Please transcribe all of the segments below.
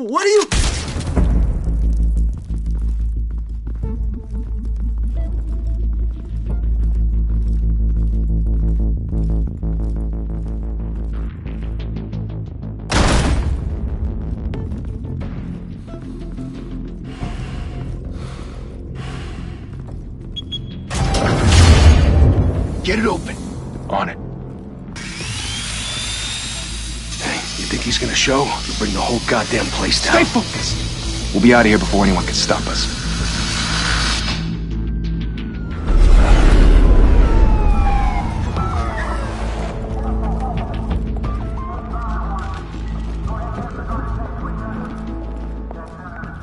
What are you... Get it open. On it. Hey, you think he's gonna show? We'll bring the whole goddamn place down. Stay focused! We'll be out of here before anyone can stop us.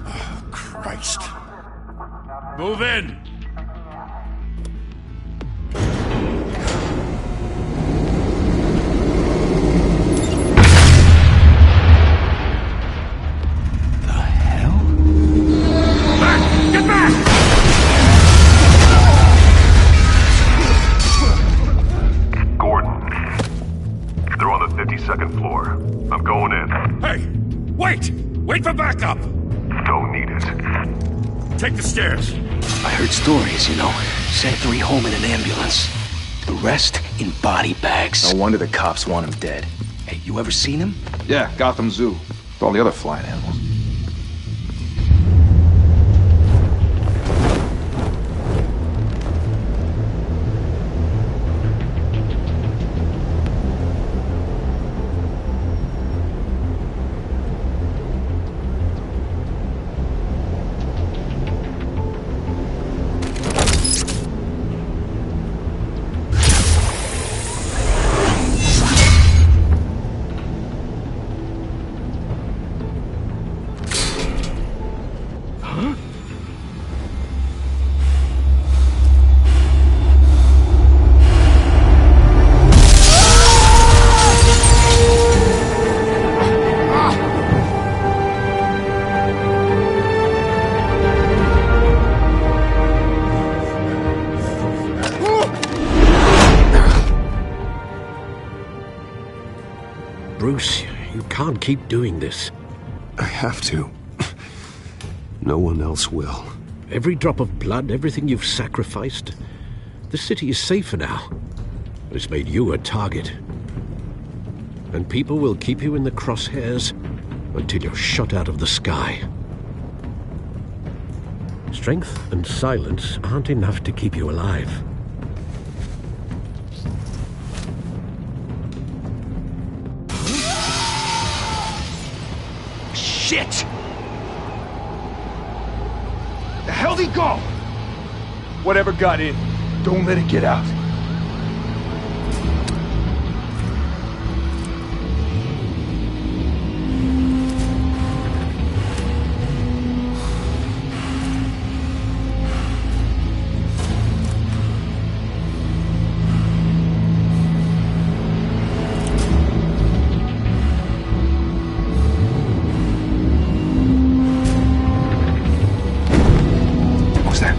Oh, Christ. Move in! Second floor. I'm going in. Hey! Wait! Wait for backup! Don't need it. Take the stairs. I heard stories, you know. Sent 3 home in an ambulance. The rest in body bags. No wonder the cops want him dead. Hey, you ever seen him? Yeah, Gotham Zoo. With all the other flying animals. Bruce, you can't keep doing this. I have to. No one else will. Every drop of blood, everything you've sacrificed. The city is safer now. It's made you a target. And people will keep you in the crosshairs until you're shot out of the sky. Strength and silence aren't enough to keep you alive. Shit! The hell'd he go? Whatever got in, Don't let it get out. What's that?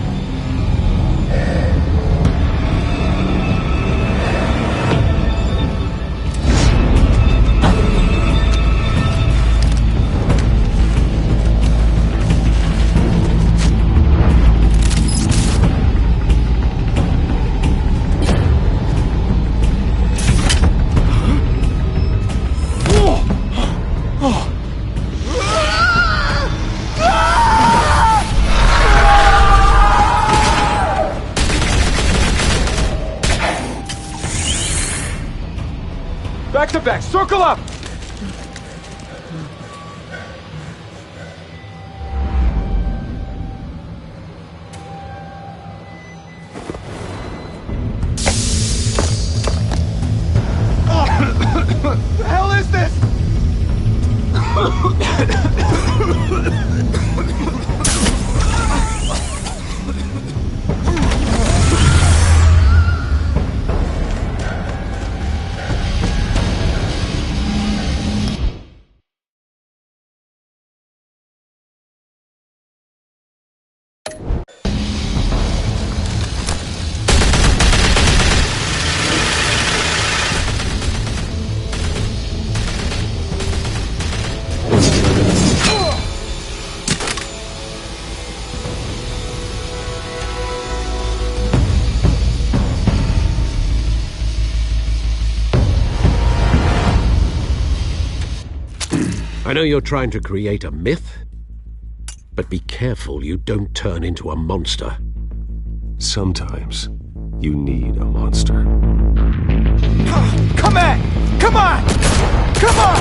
Back to back, circle up! The hell is this? I know you're trying to create a myth, but be careful you don't turn into a monster. Sometimes you need a monster. Come on! Come on! Come on!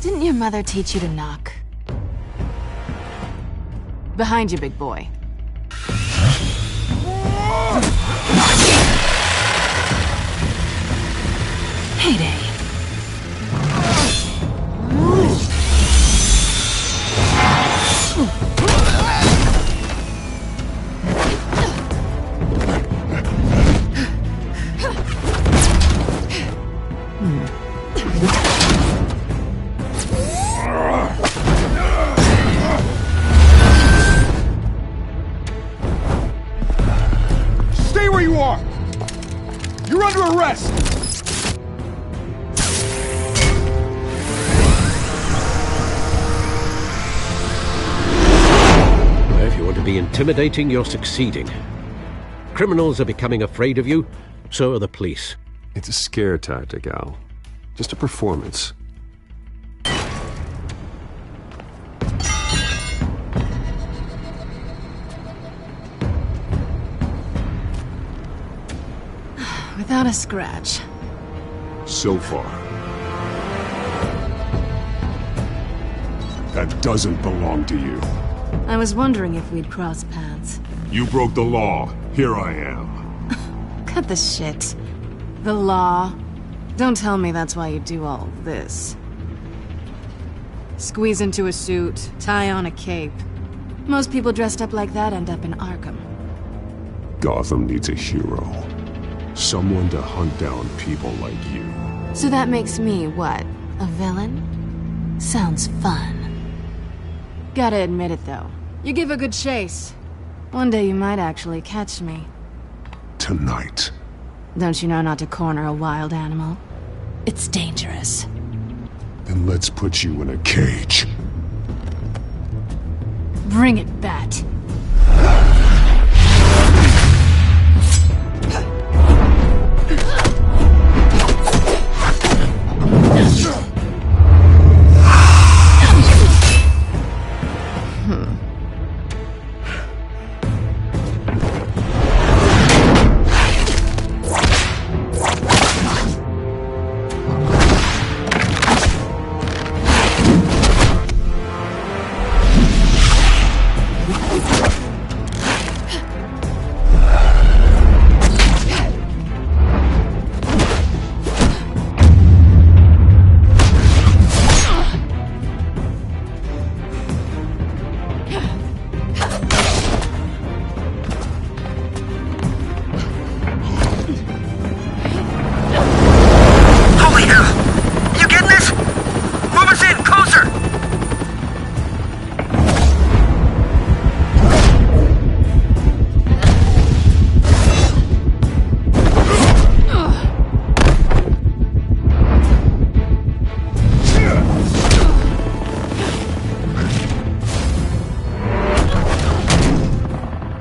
Didn't your mother teach you to knock? Behind you, big boy. Heyday. Stay where you are! You're under arrest! If you want to be intimidating, you're succeeding. Criminals are becoming afraid of you, so are the police. It's a scare tactic, Al. Just a performance. Without a scratch. So far. That doesn't belong to you. I was wondering if we'd cross paths. You broke the law. Here I am. Cut the shit. The law. Don't tell me that's why you do all this. Squeeze into a suit, tie on a cape. Most people dressed up like that end up in Arkham. Gotham needs a hero. Someone to hunt down people like you. So that makes me, what, a villain? Sounds fun. Gotta admit it, though. You give a good chase. One day you might actually catch me. Tonight. Don't you know not to corner a wild animal? It's dangerous. Then let's put you in a cage. Bring it, Bat.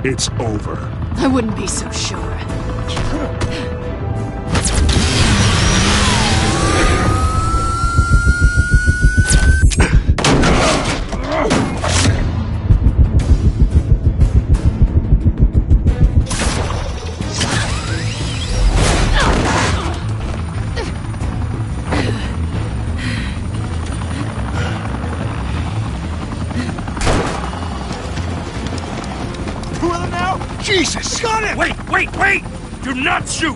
It's over. I wouldn't be so sure. Jesus! Got him! Wait! Do not shoot!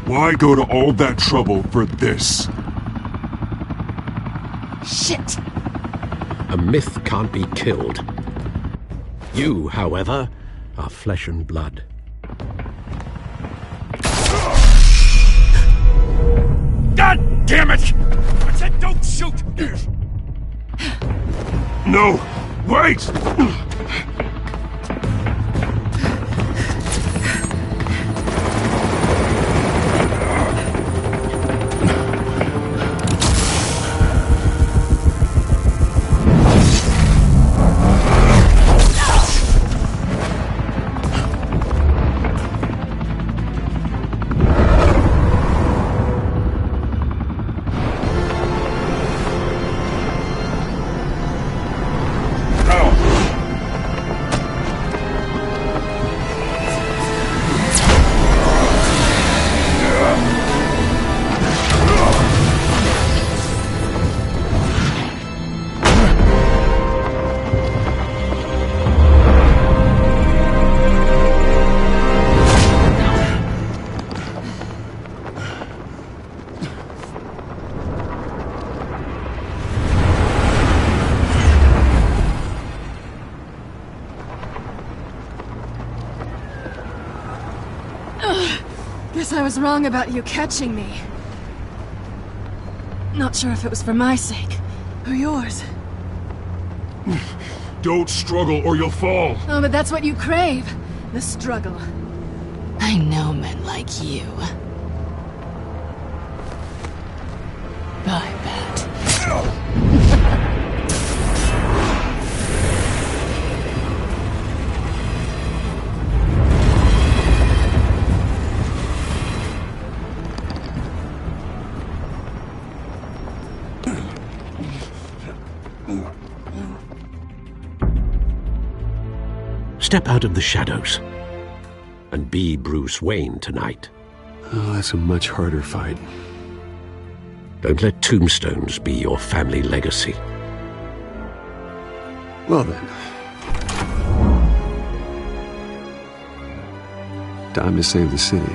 Why go to all that trouble for this? Shit! A myth can't be killed. You, however, are flesh and blood. God damn it! I said don't shoot! No! Wait! Guess I was wrong about you catching me. Not sure if it was for my sake, or yours. Don't struggle or you'll fall. Oh, but that's what you crave. The struggle. I know men like you. Bye, Bat. Step out of the shadows and be Bruce Wayne tonight. Oh, that's a much harder fight. Don't let tombstones be your family legacy. Well then. Time to save the city.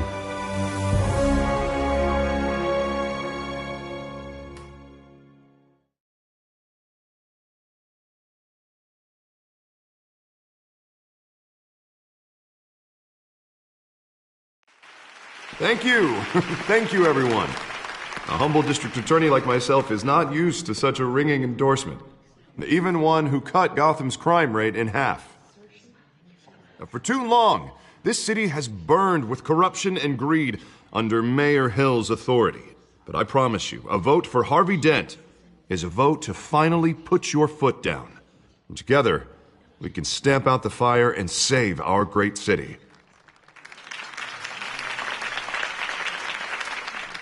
Thank you. Thank you, everyone. A humble district attorney like myself is not used to such a ringing endorsement. Even one who cut Gotham's crime rate in half. For too long, this city has burned with corruption and greed under Mayor Hill's authority. But I promise you, a vote for Harvey Dent is a vote to finally put your foot down. And together, we can stamp out the fire and save our great city.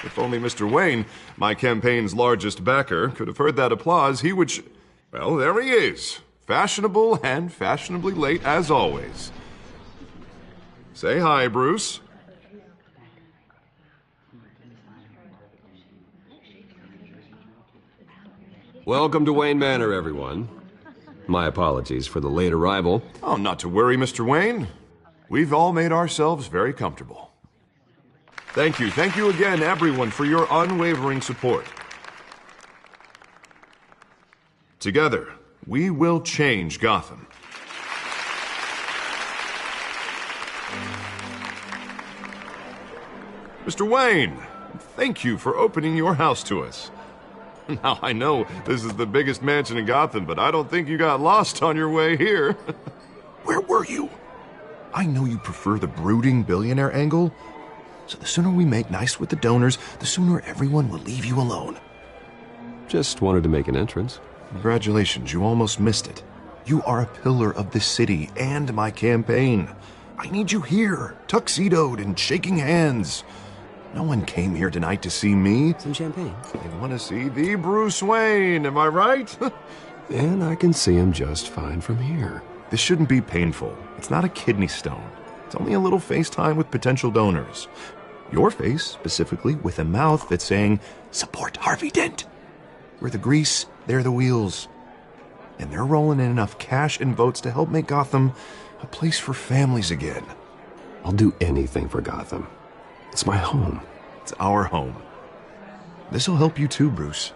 If only Mr. Wayne, my campaign's largest backer, could have heard that applause, he would well, there he is. Fashionable and fashionably late as always. Say hi, Bruce. Welcome to Wayne Manor, everyone. My apologies for the late arrival. Oh, not to worry, Mr. Wayne. We've all made ourselves very comfortable. Thank you again, everyone, for your unwavering support. Together, we will change Gotham. Mr. Wayne, thank you for opening your house to us. Now, I know this is the biggest mansion in Gotham, but I don't think you got lost on your way here. Where were you? I know you prefer the brooding billionaire angle, so the sooner we make nice with the donors, the sooner everyone will leave you alone. Just wanted to make an entrance. Congratulations, you almost missed it. You are a pillar of this city and my campaign. I need you here, tuxedoed and shaking hands. No one came here tonight to see me. Some champagne. They want to see the Bruce Wayne, am I right? And I can see him just fine from here. This shouldn't be painful. It's not a kidney stone. It's only a little FaceTime with potential donors. Your face, specifically, with a mouth that's saying, support Harvey Dent. We're the grease, they're the wheels. And they're rolling in enough cash and votes to help make Gotham a place for families again. I'll do anything for Gotham. It's my home. It's our home. This'll help you too, Bruce.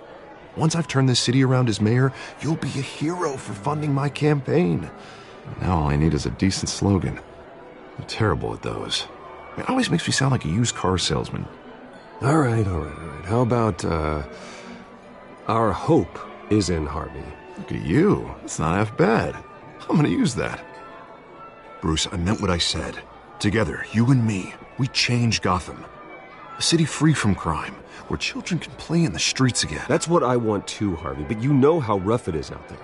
Once I've turned this city around as mayor, you'll be a hero for funding my campaign. Now all I need is a decent slogan. I'm terrible at those. It always makes me sound like a used car salesman. All right. How about, our hope is in Harvey? Look at you. It's not half bad. I'm gonna use that. Bruce, I meant what I said. Together, you and me, we change Gotham. A city free from crime, where children can play in the streets again. That's what I want too, Harvey, but you know how rough it is out there.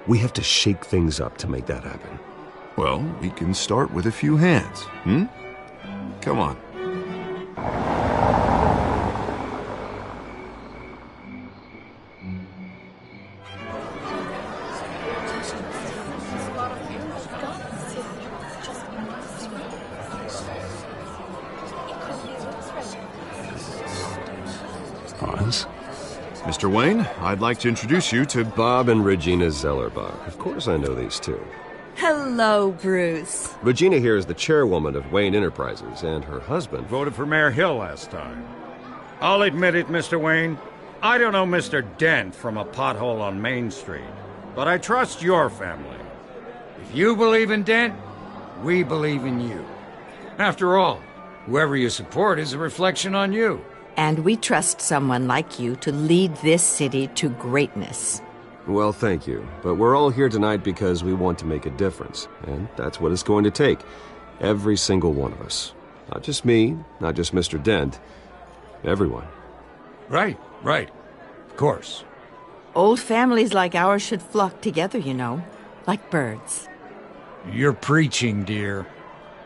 We have to shake things up to make that happen. Well, we can start with a few hands, Come on. Hans? Mr. Wayne, I'd like to introduce you to Bob and Regina Zellerbach. Of course I know these two. Hello, Bruce. Regina here is the chairwoman of Wayne Enterprises, and her husband Voted for Mayor Hill last time. I'll admit it, Mr. Wayne. I don't know Mr. Dent from a pothole on Main Street, but I trust your family. If you believe in Dent, we believe in you. After all, whoever you support is a reflection on you. And we trust someone like you to lead this city to greatness. Well, thank you. But we're all here tonight because we want to make a difference. And that's what it's going to take. Every single one of us. Not just me, not just Mr. Dent. Everyone. Right. Of course. Old families like ours should flock together, you know. Like birds. You're preaching, dear.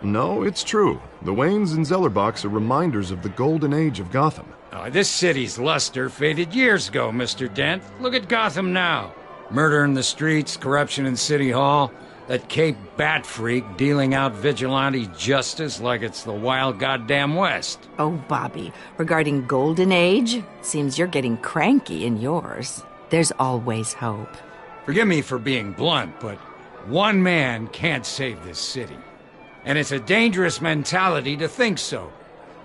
No, it's true. The Waynes and Zellerbachs are reminders of the golden age of Gotham. This city's luster faded years ago, Mr. Dent. Look at Gotham now. Murder in the streets, corruption in City Hall, that Cape Bat freak dealing out vigilante justice like it's the wild goddamn West. Oh, Bobby, regarding Golden Age, seems you're getting cranky in yours. There's always hope. Forgive me for being blunt, but one man can't save this city. And it's a dangerous mentality to think so.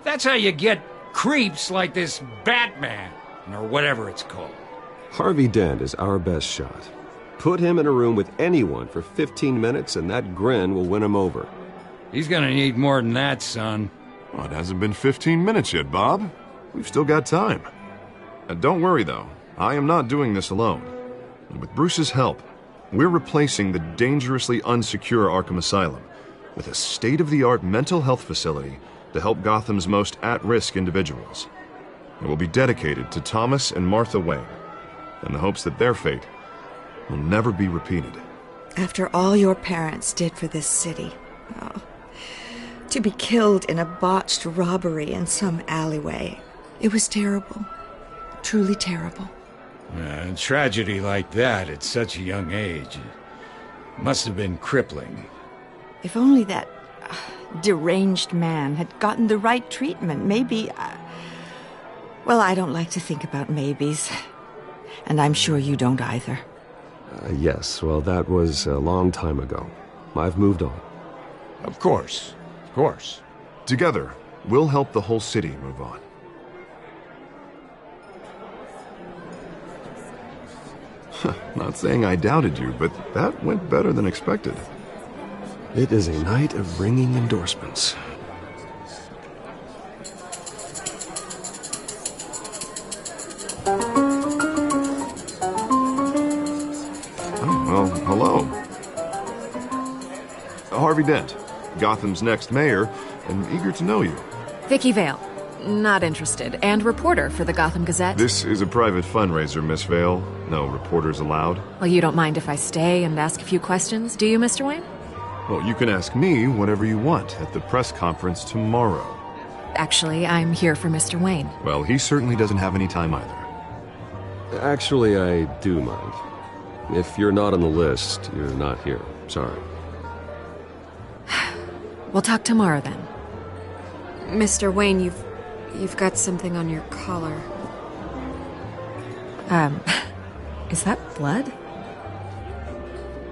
That's how you get creeps like this BatMan, or whatever it's called. Harvey Dent is our best shot. Put him in a room with anyone for 15 minutes and that grin will win him over. He's gonna need more than that, son. Well, it hasn't been 15 minutes yet, Bob. We've still got time. Don't worry, though. I am not doing this alone. And with Bruce's help, we're replacing the dangerously unsecure Arkham Asylum with a state-of-the-art mental health facility to help Gotham's most at-risk individuals. It will be dedicated to Thomas and Martha Wayne, in the hopes that their fate will never be repeated. After all your parents did for this city, to be killed in a botched robbery in some alleyway, it was terrible. Truly terrible. A tragedy like that at such a young age must have been crippling. If only that deranged man had gotten the right treatment, maybe... well, I don't like to think about maybes. And I'm sure you don't either. Yes, well, that was a long time ago. I've moved on. Of course. Together, we'll help the whole city move on. Not saying I doubted you, but that went better than expected. It is a night of ringing endorsements. Well, hello. Harvey Dent, Gotham's next mayor, and eager to know you. Vicky Vale. Not interested. And reporter for the Gotham Gazette. This is a private fundraiser, Miss Vale. No reporters allowed. Well, you don't mind if I stay and ask a few questions, do you, Mr. Wayne? Well, you can ask me whatever you want at the press conference tomorrow. Actually, I'm here for Mr. Wayne. Well, he certainly doesn't have any time either. Actually, I do mind. If you're not on the list, you're not here. Sorry. We'll talk tomorrow then. Mr. Wayne, you've got something on your collar. Is that blood?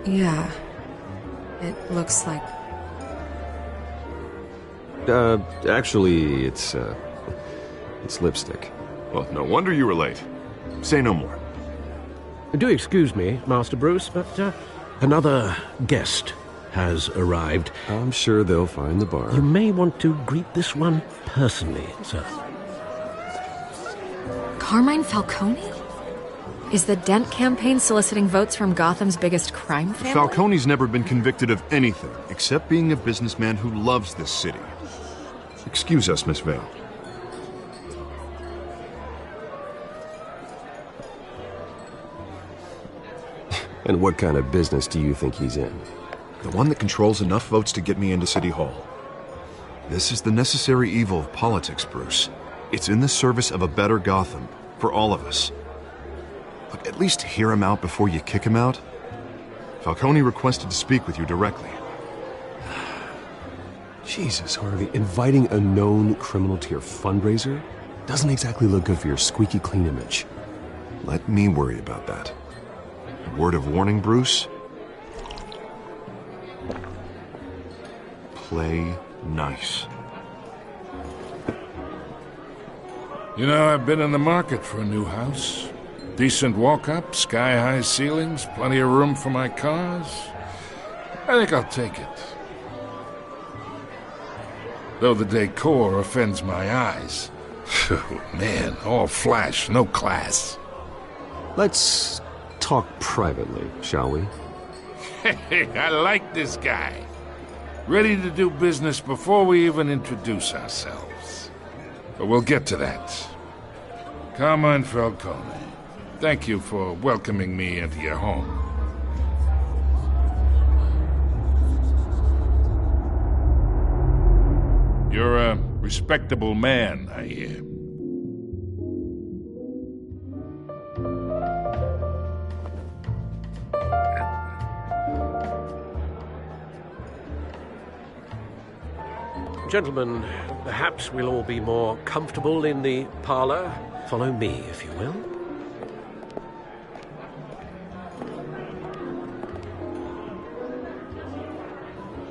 Yeah. It looks like... Actually, it's lipstick. Well, no wonder you were late. Say no more. Do excuse me, Master Bruce, but another guest has arrived. I'm sure they'll find the bar. You may want to greet this one personally, sir. Carmine Falcone? Is the Dent campaign soliciting votes from Gotham's biggest crime family? Falcone's never been convicted of anything, except being a businessman who loves this city. Excuse us, Miss Vale. And what kind of business do you think he's in? The one that controls enough votes to get me into City Hall. This is the necessary evil of politics, Bruce. It's in the service of a better Gotham, for all of us. Look, at least hear him out before you kick him out. Falcone requested to speak with you directly. Jesus, Harvey, inviting a known criminal to your fundraiser doesn't exactly look good for your squeaky clean image. Let me worry about that. A word of warning, Bruce? Play nice. You know, I've been in the market for a new house. Decent walk-up, sky-high ceilings, plenty of room for my cars. I think I'll take it. Though the decor offends my eyes. Oh, man, all flash, no class. Let's talk privately, shall we? Hey, I like this guy. Ready to do business before we even introduce ourselves. But we'll get to that. Carmine Falcone, thank you for welcoming me into your home. You're a respectable man, I hear. Gentlemen, perhaps we'll all be more comfortable in the parlor. Follow me, if you will.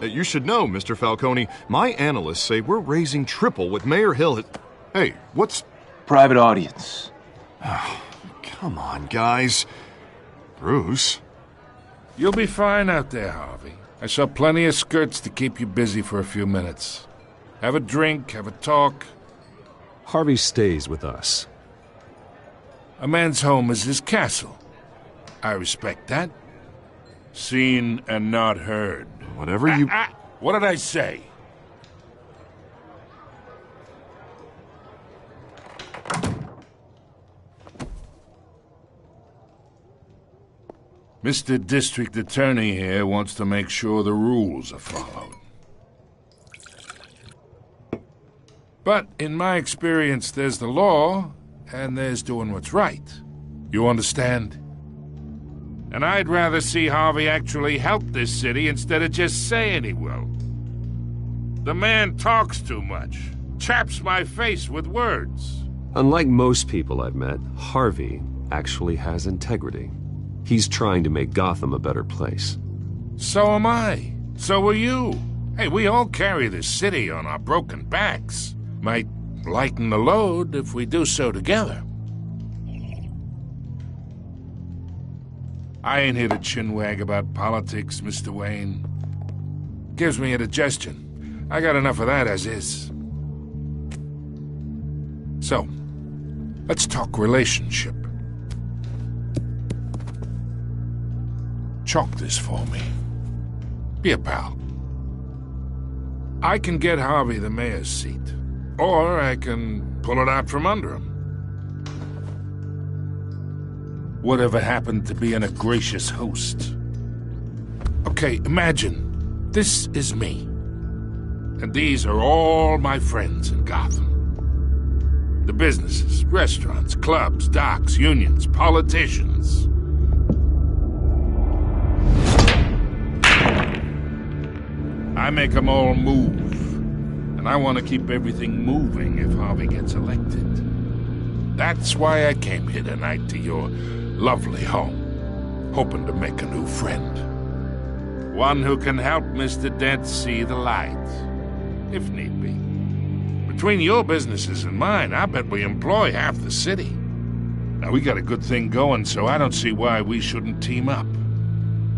You should know, Mr. Falcone, my analysts say we're raising triple what Mayor Hill. Hey, what's... Private audience. Oh, come on, guys. Bruce? You'll be fine out there, Harvey. I saw plenty of skirts to keep you busy for a few minutes. Have a drink, have a talk. Harvey stays with us. A man's home is his castle. I respect that. Seen and not heard. Whatever you... What did I say? Mr. District Attorney here wants to make sure the rules are followed. But in my experience, there's the law, and there's doing what's right. You understand? And I'd rather see Harvey actually help this city instead of just saying he will. The man talks too much, chaps my face with words. Unlike most people I've met, Harvey actually has integrity. He's trying to make Gotham a better place. So am I. So are you. Hey, we all carry this city on our broken backs. Might lighten the load if we do so together. I ain't here to chinwag about politics, Mr. Wayne. Gives me indigestion. I got enough of that as is. So, let's talk relationship. Chalk this for me. Be a pal. I can get Harvey the mayor's seat. Or I can pull it out from under him. Whatever happened to being a gracious host? Okay, imagine this is me. And these are all my friends in Gotham. The businesses, restaurants, clubs, docks, unions, politicians. I make them all move. And I want to keep everything moving if Harvey gets elected. That's why I came here tonight to your lovely home, hoping to make a new friend. One who can help Mr. Dent see the light, if need be. Between your businesses and mine, I bet we employ half the city. Now, we got a good thing going, so I don't see why we shouldn't team up.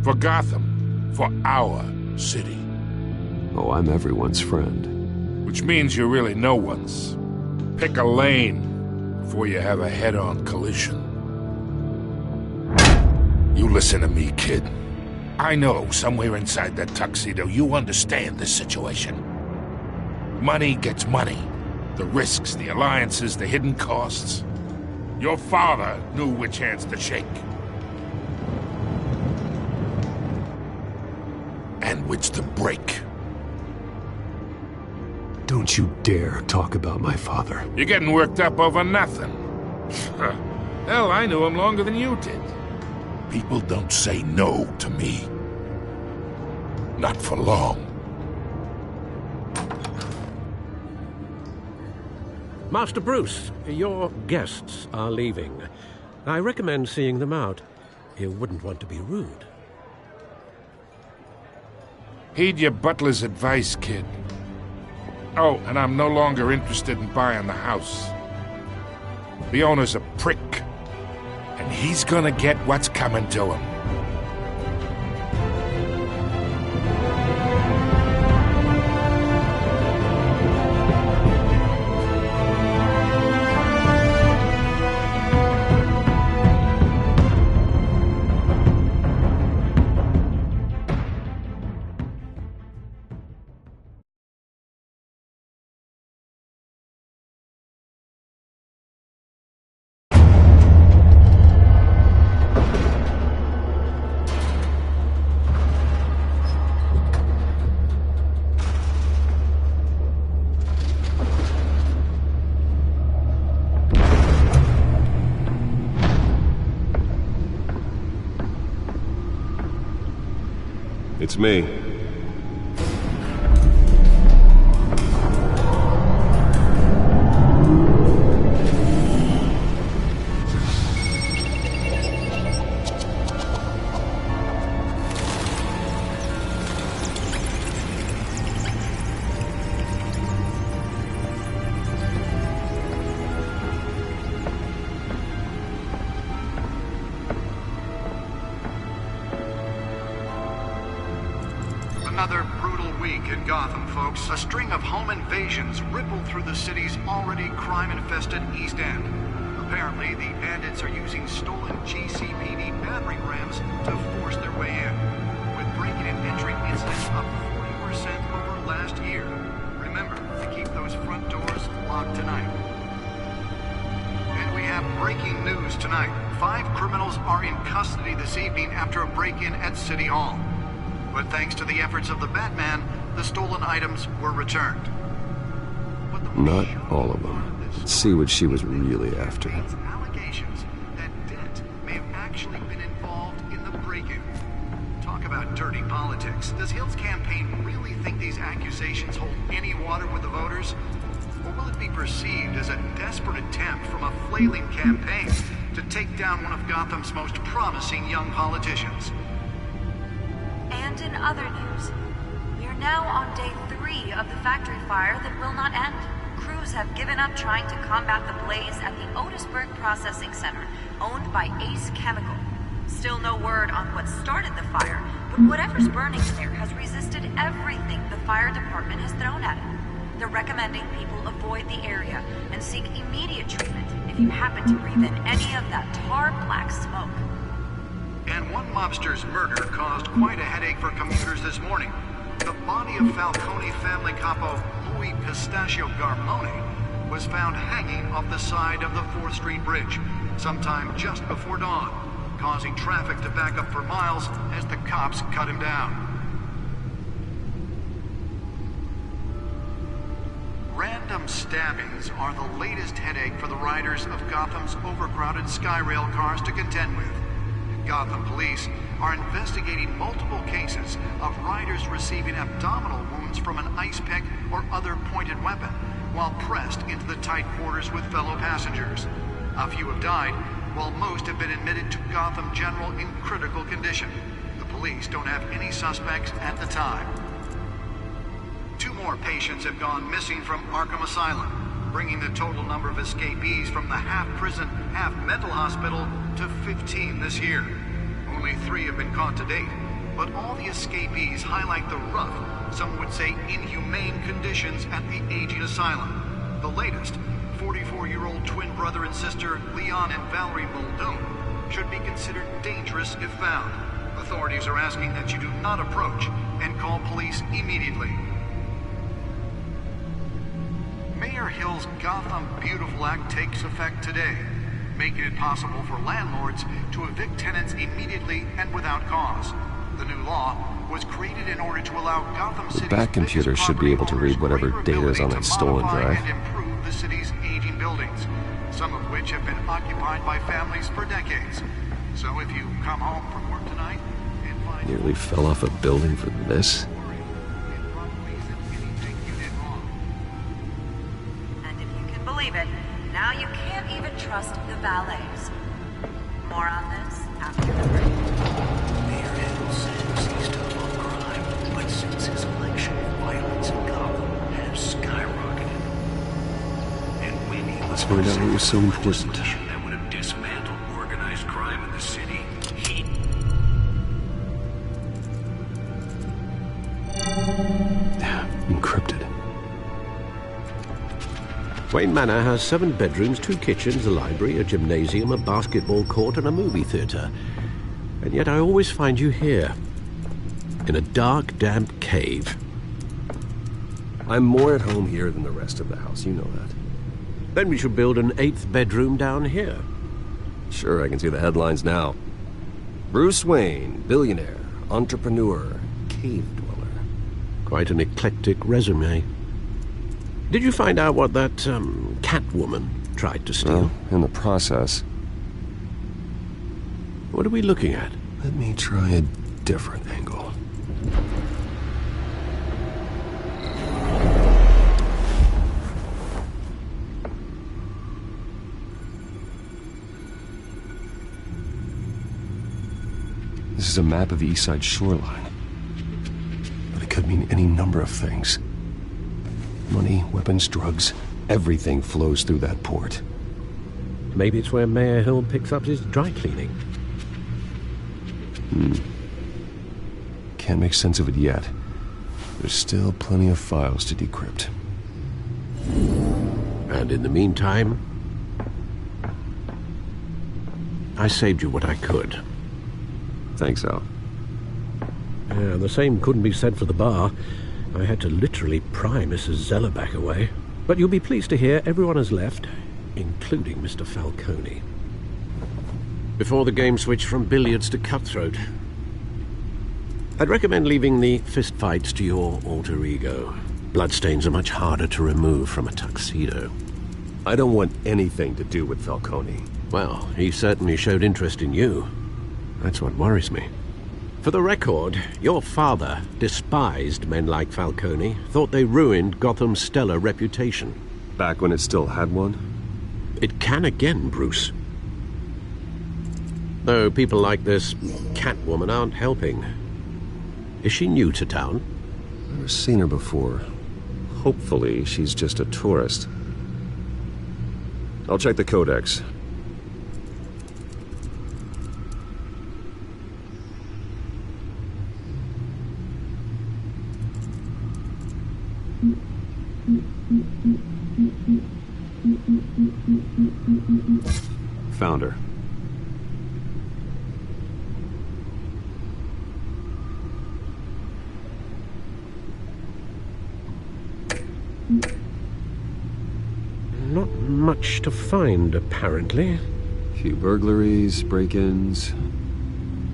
For Gotham, for our city. Oh, I'm everyone's friend. Which means you're really no one's. Pick a lane before you have a head-on collision. You listen to me, kid. I know somewhere inside that tuxedo you understand this situation. Money gets money. The risks, the alliances, the hidden costs. Your father knew which hands to shake. And which to break. Don't you dare talk about my father. You're getting worked up over nothing. Hell, I knew him longer than you did. People don't say no to me. Not for long. Master Bruce, your guests are leaving. I recommend seeing them out. You wouldn't want to be rude. Heed your butler's advice, kid. Oh, and I'm no longer interested in buying the house. The owner's a prick, and he's gonna get what's coming to him. It's me. Another brutal week in Gotham, folks. A string of home invasions rippled through the city's already crime-infested East End. Apparently, the bandits are using stolen GCPD battering rams to force their way in, with breaking and entering incidents up 40% over last year. Remember to keep those front doors locked tonight. And we have breaking news tonight. 5 criminals are in custody this evening after a break-in at City Hall. But thanks to the efforts of the BatMan, the stolen items were returned. Not all of them. Let's see what she was really after. Allegations that Dent may have actually been involved in the break-in. Talk about dirty politics. Does Hill's campaign really think these accusations hold any water with the voters? Or will it be perceived as a desperate attempt from a flailing campaign to take down one of Gotham's most promising young politicians? And in other news, we are now on day 3 of the factory fire that will not end. Crews have given up trying to combat the blaze at the Otisburg Processing Center, owned by Ace Chemical. Still no word on what started the fire, but whatever's burning there has resisted everything the fire department has thrown at it. They're recommending people avoid the area and seek immediate treatment if you happen to breathe in any of that tar black smoke. And one mobster's murder caused quite a headache for commuters this morning. The body of Falcone family capo Louis Pistachio Garmone was found hanging off the side of the 4th Street Bridge sometime just before dawn, causing traffic to back up for miles as the cops cut him down. Random stabbings are the latest headache for the riders of Gotham's overcrowded Skyrail cars to contend with. Gotham police are investigating multiple cases of riders receiving abdominal wounds from an ice pick or other pointed weapon while pressed into the tight quarters with fellow passengers. A few have died, while most have been admitted to Gotham General in critical condition. The police don't have any suspects at the time. 2 more patients have gone missing from Arkham Asylum, bringing the total number of escapees from the half-prison, half-mental hospital to 15 this year. Only 3 have been caught to date, but all the escapees highlight the rough, some would say inhumane conditions at the aging asylum. The latest, 44-year-old twin brother and sister Leon and Valerie Muldoon, should be considered dangerous if found. Authorities are asking that you do not approach and call police immediately. Mayor Hill's Gotham Beautiful Act takes effect today, making it possible for landlords to evict tenants immediately and without cause. The new law was created in order to allow Gotham City's The back computer should be able to read whatever data is on that stolen drive. And improve the city's aging buildings, some of which have been occupied by families for decades. So if you come home from work tonight and find... Nearly fell off a building for this? Believe it, now you can't even trust the valets. More on this after the break. Mayor Hill says he's tough on crime, but since his election, violence in Gotham has skyrocketed. And when he was Find out what was so important. that would have dismantled organized crime in the city, he... Encrypted. Wayne Manor has 7 bedrooms, 2 kitchens, a library, a gymnasium, a basketball court, and a movie theater. And yet I always find you here, in a dark, damp cave. I'm more at home here than the rest of the house, you know that. Then we should build an 8th bedroom down here. Sure, I can see the headlines now. Bruce Wayne, billionaire, entrepreneur, cave dweller. Quite an eclectic resume. Did you find out what that, Catwoman tried to steal? Well, in the process. What are we looking at? Let me try a different angle. This is a map of the East Side shoreline. But it could mean any number of things. Money, weapons, drugs, everything flows through that port. Maybe it's where Mayor Hill picks up his dry cleaning. Can't make sense of it yet. There's still plenty of files to decrypt. And in the meantime, I saved you what I could. Thanks, Al. Yeah, the same couldn't be said for the bar. I had to literally pry Mrs. Zeller back away. But you'll be pleased to hear everyone has left, including Mr. Falcone. Before the game switched from billiards to cutthroat. I'd recommend leaving the fistfights to your alter ego. Bloodstains are much harder to remove from a tuxedo. I don't want anything to do with Falcone. Well, he certainly showed interest in you. That's what worries me. For the record, your father despised men like Falcone, thought they ruined Gotham's stellar reputation. Back when it still had one? It can again, Bruce. Though people like this Catwoman aren't helping. Is she new to town? Never seen her before. Hopefully, she's just a tourist. I'll check the codex. Found her. not much to find, apparently. Few burglaries, break-ins.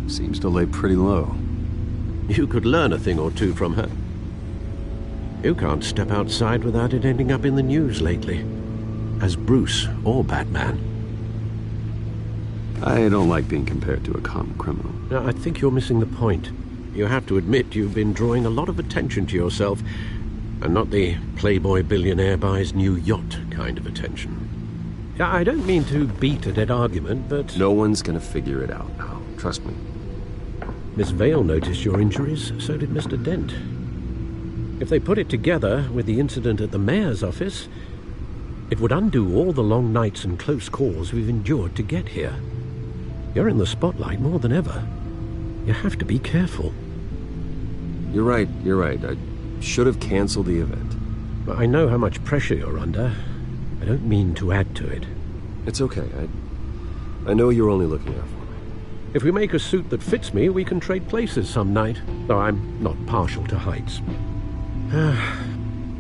Seems to lay pretty low. You could learn a thing or two from her. You can't step outside without it ending up in the news lately. As Bruce or Batman. I don't like being compared to a common criminal. Now, I think you're missing the point. You have to admit you've been drawing a lot of attention to yourself, and not the playboy billionaire buys new yacht kind of attention. I don't mean to beat a dead argument, but... No one's gonna figure it out now. Trust me. Miss Vale noticed your injuries, so did Mr. Dent. If they put it together with the incident at the mayor's office, it would undo all the long nights and close calls we've endured to get here. You're in the spotlight more than ever. You have to be careful. You're right. I should have canceled the event. I know how much pressure you're under. I don't mean to add to it. It's okay. I know you're only looking out for me. If we make a suit that fits me, we can trade places some night, though I'm not partial to heights.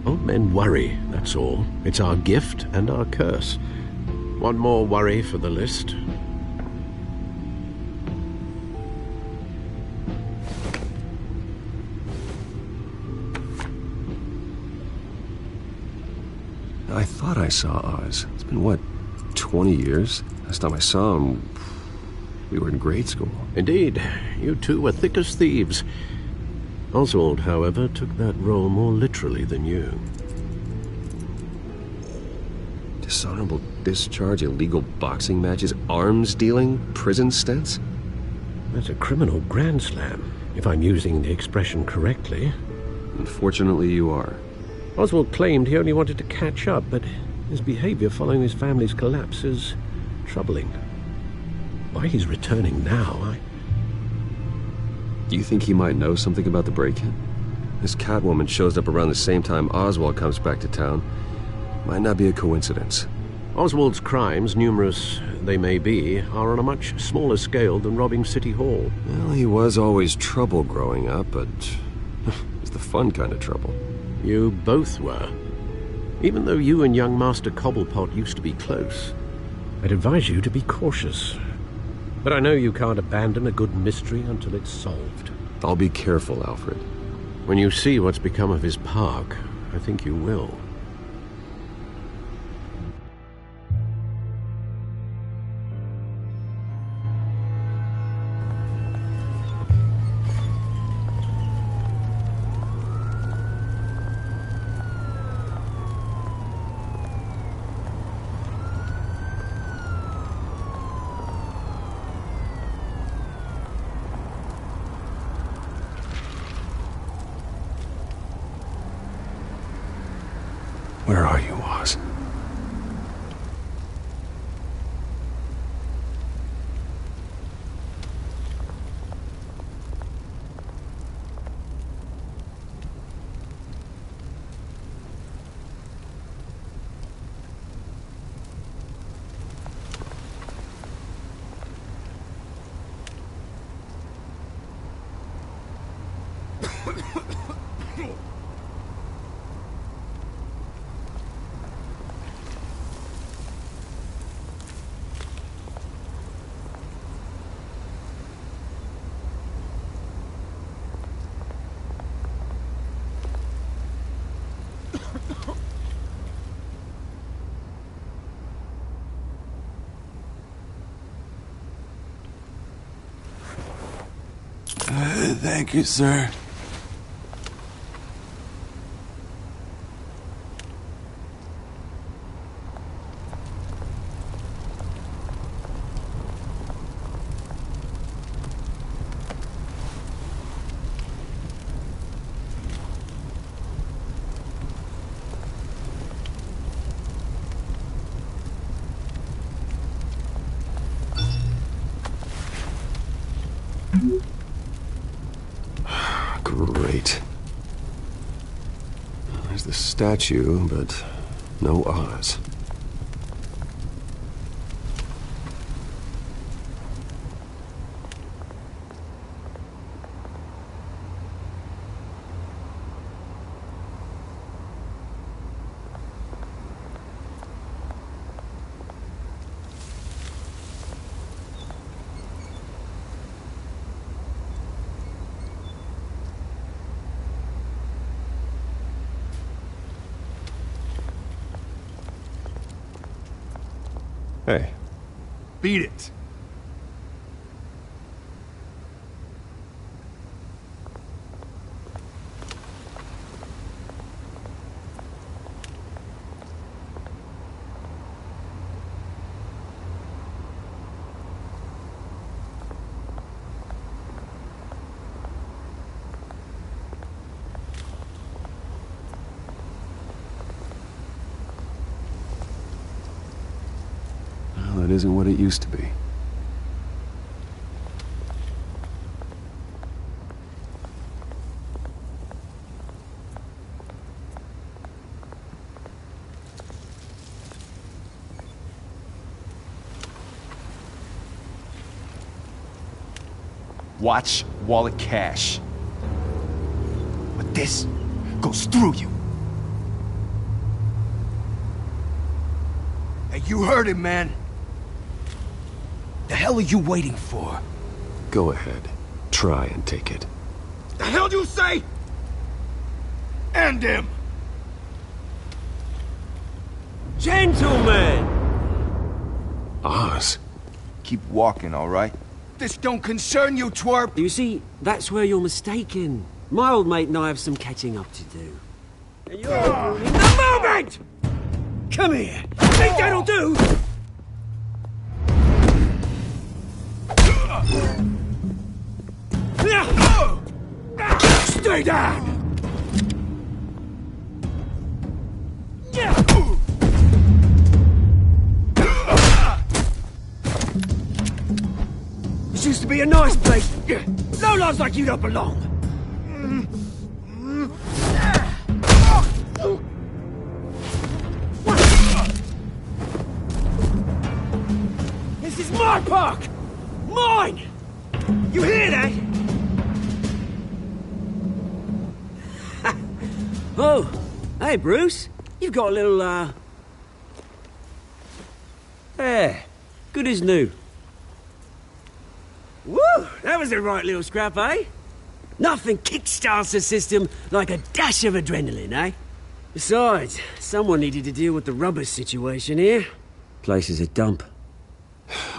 Old men worry, that's all. It's our gift and our curse. One more worry for the list. I thought I saw Oz. It's been, what, 20 years? Last time I saw him, we were in grade school. Indeed. You two were thick as thieves. Oswald, however, took that role more literally than you. Dishonorable discharge, illegal boxing matches, arms dealing, prison stints? That's a criminal grand slam, if I'm using the expression correctly. Unfortunately, you are. Oswald claimed he only wanted to catch up, but his behavior following his family's collapse is troubling. Why he's returning now, Do you think he might know something about the break-in? This Catwoman shows up around the same time Oswald comes back to town. Might not be a coincidence. Oswald's crimes, numerous they may be, are on a much smaller scale than robbing City Hall. Well, he was always trouble growing up, but it's the fun kind of trouble. You both were. Even though you and young Master Cobblepot used to be close, I'd advise you to be cautious. But I know you can't abandon a good mystery until it's solved. I'll be careful, Alfred. When you see what's become of his park, I think you will. Where are you, Oz? Thank you, sir. Great. There's the statue, but no Oz. Hey. Beat it. Well, it isn't what it used to be. Watch wallet cash. But this goes through you. Hey, you heard him, man. The hell are you waiting for? Go ahead. Try and take it. The hell do you say? End him! Gentlemen! Oz. Keep walking, all right? This don't concern you, twerp! You see, that's where you're mistaken. My old mate and I have some catching up to do. And you're ruining the moment! Come here! Think that'll do? Stay down! This used to be a nice place. No lives like you don't belong. This is my park! Mine! You hear that? Oh, hey, Bruce. You've got a little, There. Good as new. Woo! That was a right little scrap, eh? Nothing kickstarts the system like a dash of adrenaline, eh? Besides, someone needed to deal with the rubber situation here. Place is a dump.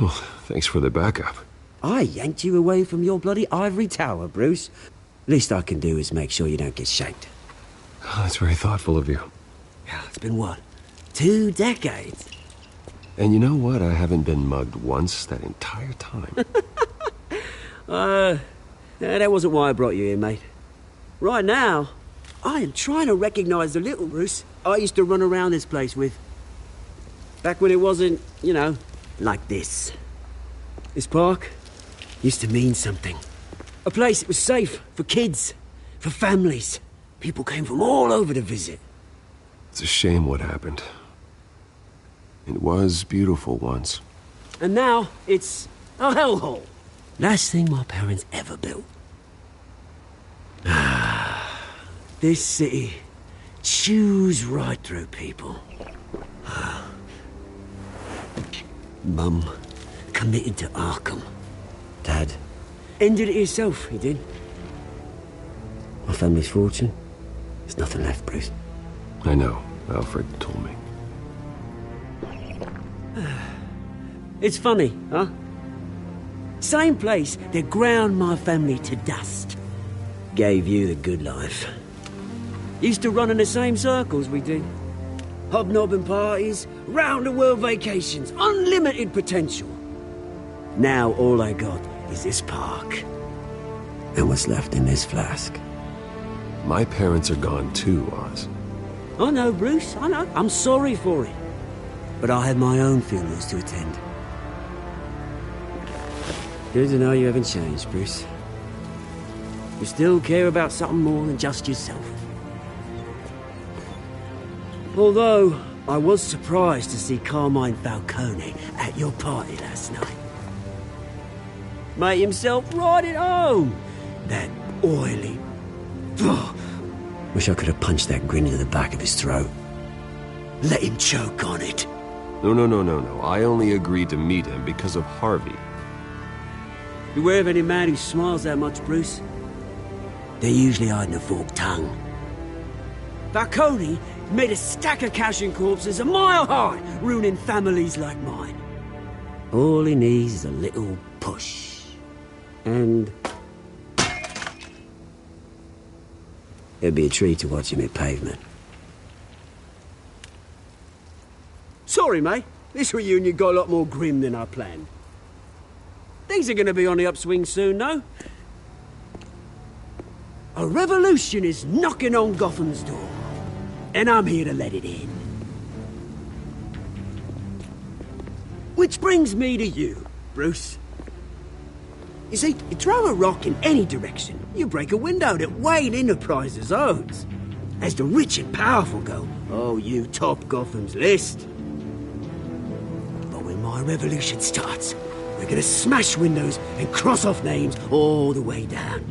Well, thanks for the backup. I yanked you away from your bloody ivory tower, Bruce. Least I can do is make sure you don't get shaped. Oh, that's very thoughtful of you. Yeah, it's been what? 2 decades? And you know what? I haven't been mugged once that entire time. That wasn't why I brought you here, mate. Right now, I am trying to recognize the little Bruce I used to run around this place with. Back when it wasn't, you know, like this. This park used to mean something. A place that was safe for kids, for families. People came from all over to visit. It's a shame what happened. It was beautiful once. And now, it's a hellhole. Last thing my parents ever built. This city chews right through people. Mum committed to Arkham. Dad ended it himself, he did. My family's fortune, there's nothing left, Bruce. I know. Alfred told me. It's funny, huh? Same place that ground my family to dust. Gave you the good life. Used to run in the same circles we did. Hobnobbing parties, round-the-world vacations, unlimited potential. Now all I got is this park. And what's left in this flask. My parents are gone too, Oz. I know, Bruce, I know. I'm sorry for it. But I have my own funerals to attend. Good to know you haven't changed, Bruce. You still care about something more than just yourself. Although, I was surprised to see Carmine Falcone at your party last night. Made himself right at home. That oily... Ugh. Wish I could have punched that grin into the back of his throat. Let him choke on it. No. I only agreed to meet him because of Harvey. Beware of any man who smiles that much, Bruce. They're usually hiding a forked tongue. Falcone made a stack of cash and corpses a mile high, ruining families like mine. All he needs is a little push. And... it'd be a treat to watch him hit pavement. Sorry, mate. This reunion got a lot more grim than I planned. Things are going to be on the upswing soon, though. A revolution is knocking on Gotham's door. And I'm here to let it in. Which brings me to you, Bruce. You see, you throw a rock in any direction, you break a window that Wayne Enterprises owns. As the rich and powerful go, oh, you top Gotham's list. But when my revolution starts, we're gonna smash windows and cross off names all the way down.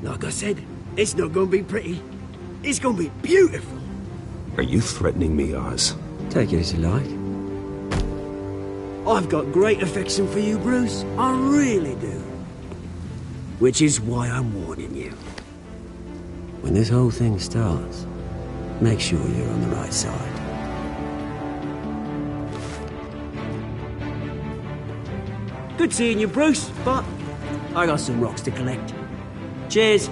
Like I said, it's not gonna be pretty. It's gonna be beautiful. Are you threatening me, Oz? Take it as you like. I've got great affection for you, Bruce. I really do. Which is why I'm warning you. When this whole thing starts, make sure you're on the right side. Good seeing you, Bruce, but I got some rocks to collect. Cheers.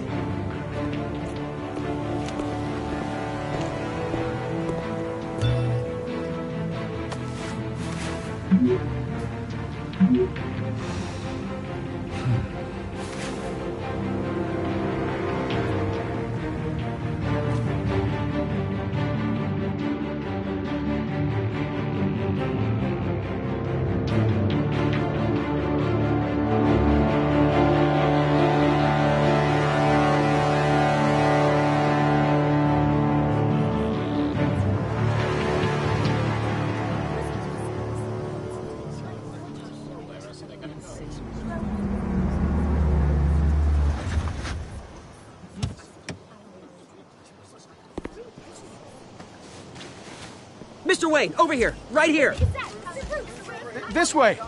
Mr. Wayne, over here, right here. This way.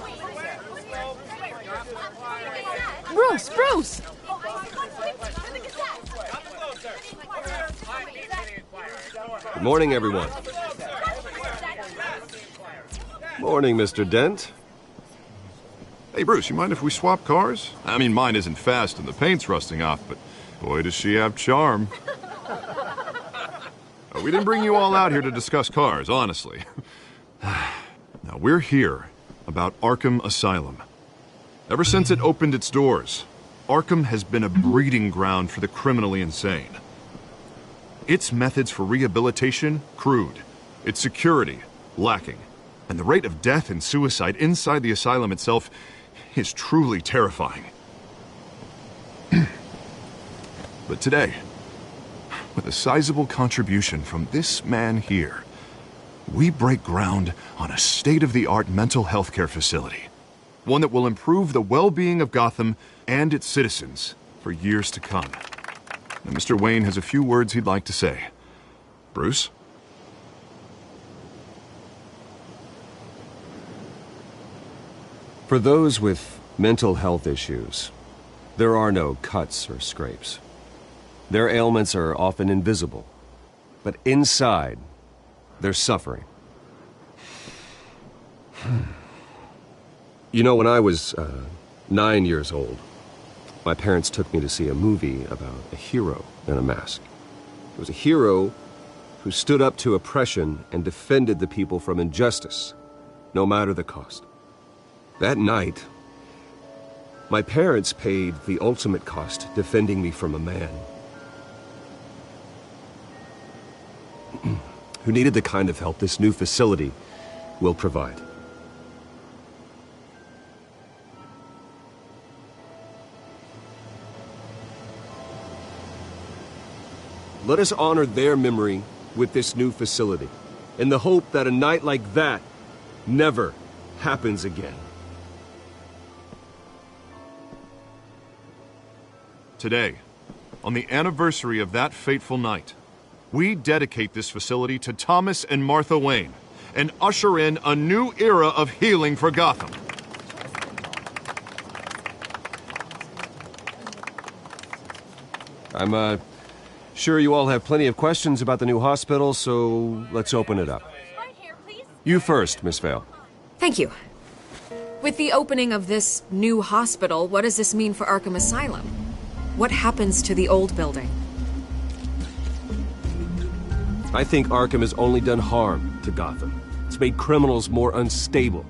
Bruce! Good morning, everyone. Morning, Mr. Dent. Hey, Bruce, you mind if we swap cars? I mean, mine isn't fast and the paint's rusting off, but boy, does she have charm. We didn't bring you all out here to discuss cars, honestly. Now, we're here about Arkham Asylum. Ever since it opened its doors, Arkham has been a breeding ground for the criminally insane. Its methods for rehabilitation, crude. Its security, lacking. And the rate of death and suicide inside the asylum itself is truly terrifying. But today, with a sizable contribution from this man here, we break ground on a state-of-the-art mental health care facility. One that will improve the well-being of Gotham and its citizens for years to come. Now, Mr. Wayne has a few words he'd like to say. Bruce? For those with mental health issues, there are no cuts or scrapes. Their ailments are often invisible, but inside, they're suffering. You know, when I was 9 years old, my parents took me to see a movie about a hero in a mask. It was a hero who stood up to oppression and defended the people from injustice, no matter the cost. That night, my parents paid the ultimate cost defending me from a man who needed the kind of help this new facility will provide. Let us honor their memory with this new facility, in the hope that a night like that never happens again. Today, on the anniversary of that fateful night, we dedicate this facility to Thomas and Martha Wayne and usher in a new era of healing for Gotham. I'm sure you all have plenty of questions about the new hospital, so let's open it up. You first, Miss Vale. Thank you. With the opening of this new hospital, what does this mean for Arkham Asylum? What happens to the old building? I think Arkham has only done harm to Gotham. It's made criminals more unstable,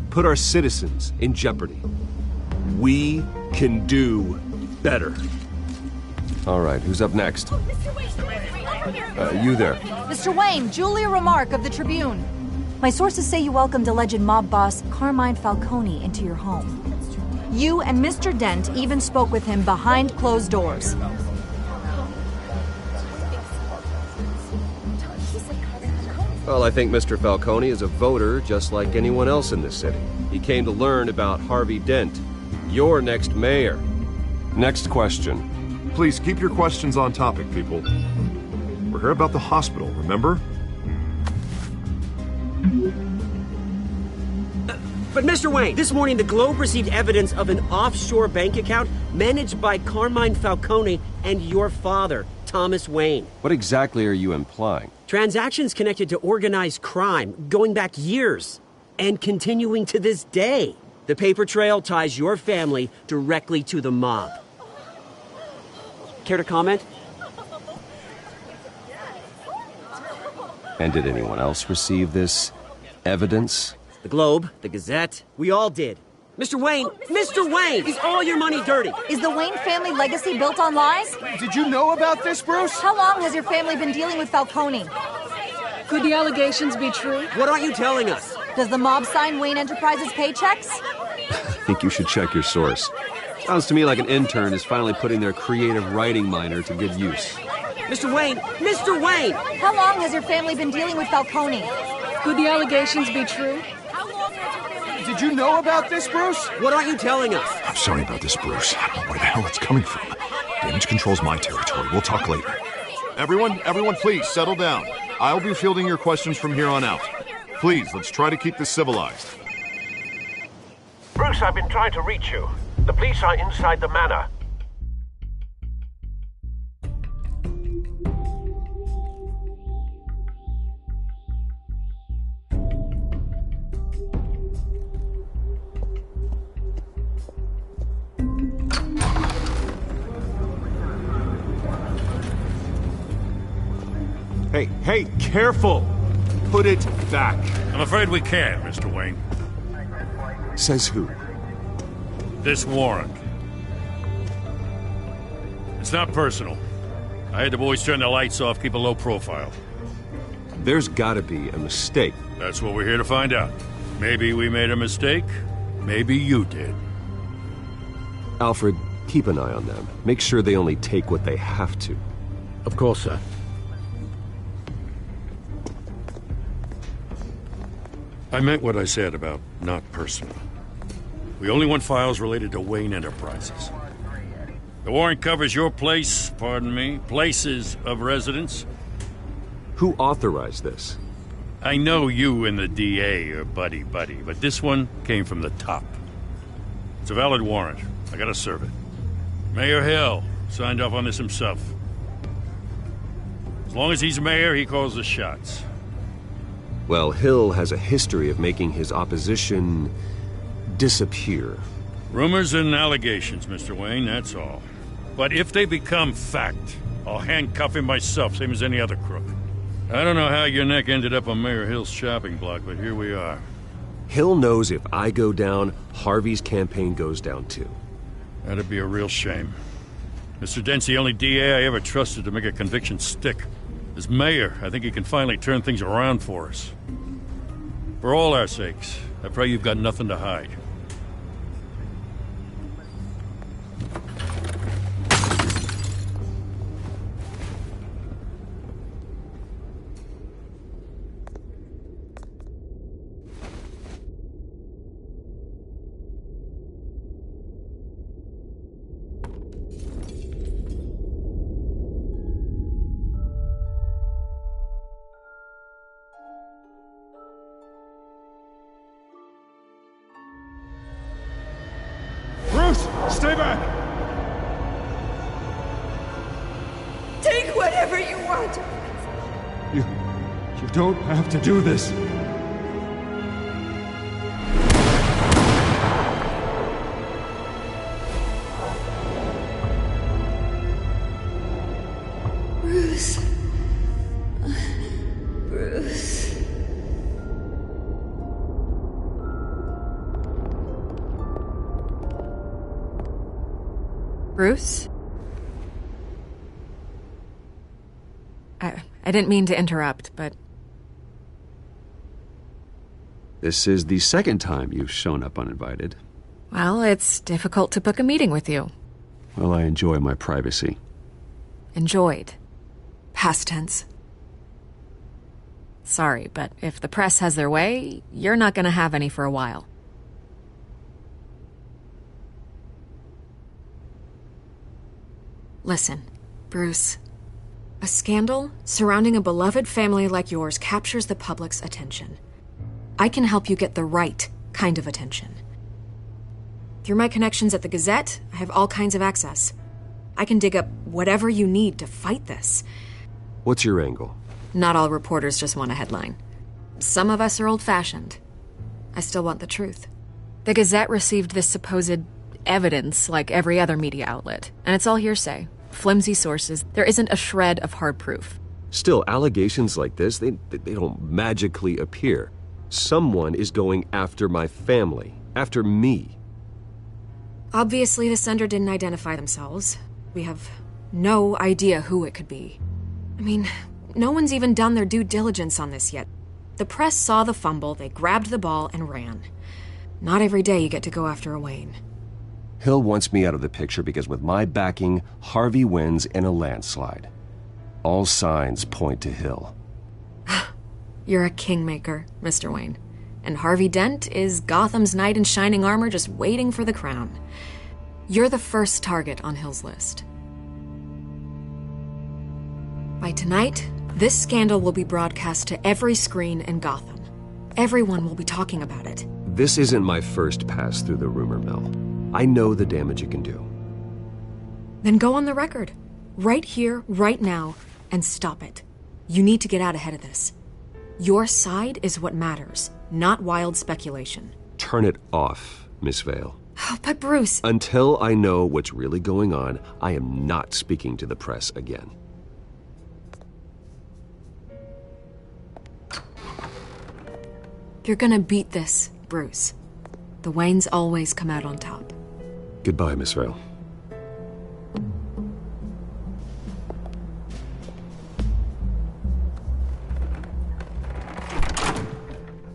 put our citizens in jeopardy. We can do better. All right, who's up next? You there. Mr. Wayne, Julia Remark of the Tribune. My sources say you welcomed alleged mob boss Carmine Falcone into your home. You and Mr. Dent even spoke with him behind closed doors. Well, I think Mr. Falcone is a voter just like anyone else in this city. He came to learn about Harvey Dent, your next mayor. Next question. Please keep your questions on topic, people. We're here about the hospital, remember? But Mr. Wayne, this morning the Globe received evidence of an offshore bank account managed by Carmine Falcone and your father, Thomas Wayne. What exactly are you implying? Transactions connected to organized crime going back years and continuing to this day. The paper trail ties your family directly to the mob. Care to comment? And did anyone else receive this evidence? The Globe, the Gazette, we all did. Mr. Wayne, Mr. Wayne, is all your money dirty? Is the Wayne family legacy built on lies? Did you know about this, Bruce? How long has your family been dealing with Falcone? Could the allegations be true? What aren't you telling us? Does the mob sign Wayne Enterprises paychecks? I think you should check your source. Sounds to me like an intern is finally putting their creative writing minor to good use. Mr. Wayne! Mr. Wayne! How long has your family been dealing with Falcone? Could the allegations be true? Did you know about this, Bruce? What aren't you telling us? I'm sorry about this, Bruce. I don't know where the hell it's coming from. Damage control's my territory. We'll talk later. Everyone, please settle down. I'll be fielding your questions from here on out. Please, let's try to keep this civilized. Bruce, I've been trying to reach you. The police are inside the manor. Hey, careful! Put it back. I'm afraid we can't, Mr. Wayne. Says who? This warrant. It's not personal. I had the boys turn the lights off, keep a low profile. There's gotta be a mistake. That's what we're here to find out. Maybe we made a mistake. Maybe you did. Alfred, keep an eye on them. Make sure they only take what they have to. Of course, sir. I meant what I said about not personal. We only want files related to Wayne Enterprises. The warrant covers your place, pardon me, places of residence. Who authorized this? I know you and the DA are buddy-buddy, but this one came from the top. It's a valid warrant. I gotta serve it. Mayor Hill signed off on this himself. As long as he's mayor, he calls the shots. Well, Hill has a history of making his opposition disappear. Rumors and allegations, Mr. Wayne, that's all. But if they become fact, I'll handcuff him myself, same as any other crook. I don't know how your neck ended up on Mayor Hill's shopping block, but here we are. Hill knows if I go down, Harvey's campaign goes down too. That'd be a real shame. Mr. Dent's the only DA I ever trusted to make a conviction stick. As mayor, I think he can finally turn things around for us. For all our sakes, I pray you've got nothing to hide. Stay back! Take whatever you want! You don't have to do this. Bruce? I didn't mean to interrupt, but... This is the second time you've shown up uninvited. Well, it's difficult to book a meeting with you. Well, I enjoy my privacy. Enjoyed. Past tense. Sorry, but if the press has their way, you're not gonna have any for a while. Listen, Bruce. A scandal surrounding a beloved family like yours captures the public's attention. I can help you get the right kind of attention. Through my connections at the Gazette, I have all kinds of access. I can dig up whatever you need to fight this. What's your angle? Not all reporters just want a headline. Some of us are old-fashioned. I still want the truth. The Gazette received this supposed evidence like every other media outlet, and it's all hearsay. Flimsy sources. There isn't a shred of hard proof. Still, allegations like this, they don't magically appear. Someone is going after my family, after me. Obviously, the sender didn't identify themselves. We have no idea who it could be. I mean, no one's even done their due diligence on this yet. The press saw the fumble, they grabbed the ball and ran. Not every day you get to go after a Wayne. Hill wants me out of the picture because with my backing, Harvey wins in a landslide. All signs point to Hill. You're a kingmaker, Mr. Wayne. And Harvey Dent is Gotham's knight in shining armor just waiting for the crown. You're the first target on Hill's list. By tonight, this scandal will be broadcast to every screen in Gotham. Everyone will be talking about it. This isn't my first pass through the rumor mill. I know the damage it can do. Then go on the record. Right here, right now, and stop it. You need to get out ahead of this. Your side is what matters, not wild speculation. Turn it off, Miss Vale. Oh, but Bruce... Until I know what's really going on, I am not speaking to the press again. You're gonna beat this, Bruce. The Waynes always come out on top. Goodbye, Miss Vale.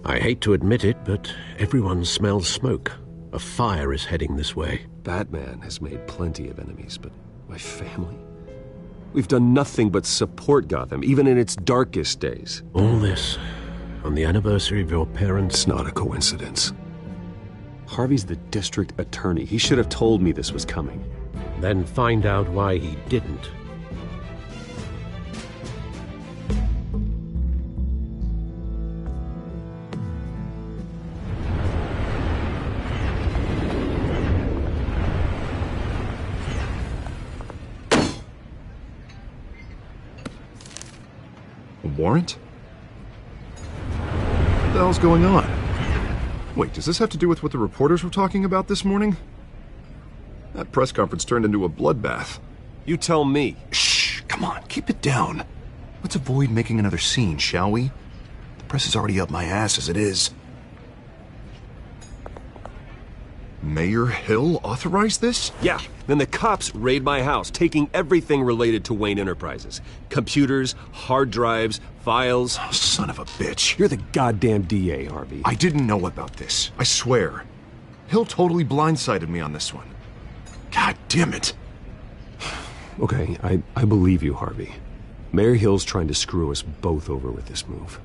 I hate to admit it, but everyone smells smoke. A fire is heading this way. BatMan has made plenty of enemies, but my family? We've done nothing but support Gotham, even in its darkest days. All this on the anniversary of your parents'... It's not a coincidence. Harvey's the district attorney. He should have told me this was coming. Then find out why he didn't. A warrant? What the hell's going on? Wait, does this have to do with what the reporters were talking about this morning? That press conference turned into a bloodbath. You tell me. Shh, come on, keep it down. Let's avoid making another scene, shall we? The press is already up my ass as it is. Mayor Hill authorized this? Yeah, then the cops raid my house, taking everything related to Wayne Enterprises. Computers, hard drives, files. Oh, son of a bitch. You're the goddamn DA, Harvey. I didn't know about this, I swear. Hill totally blindsided me on this one. God damn it. Okay, I believe you, Harvey. Mayor Hill's trying to screw us both over with this move.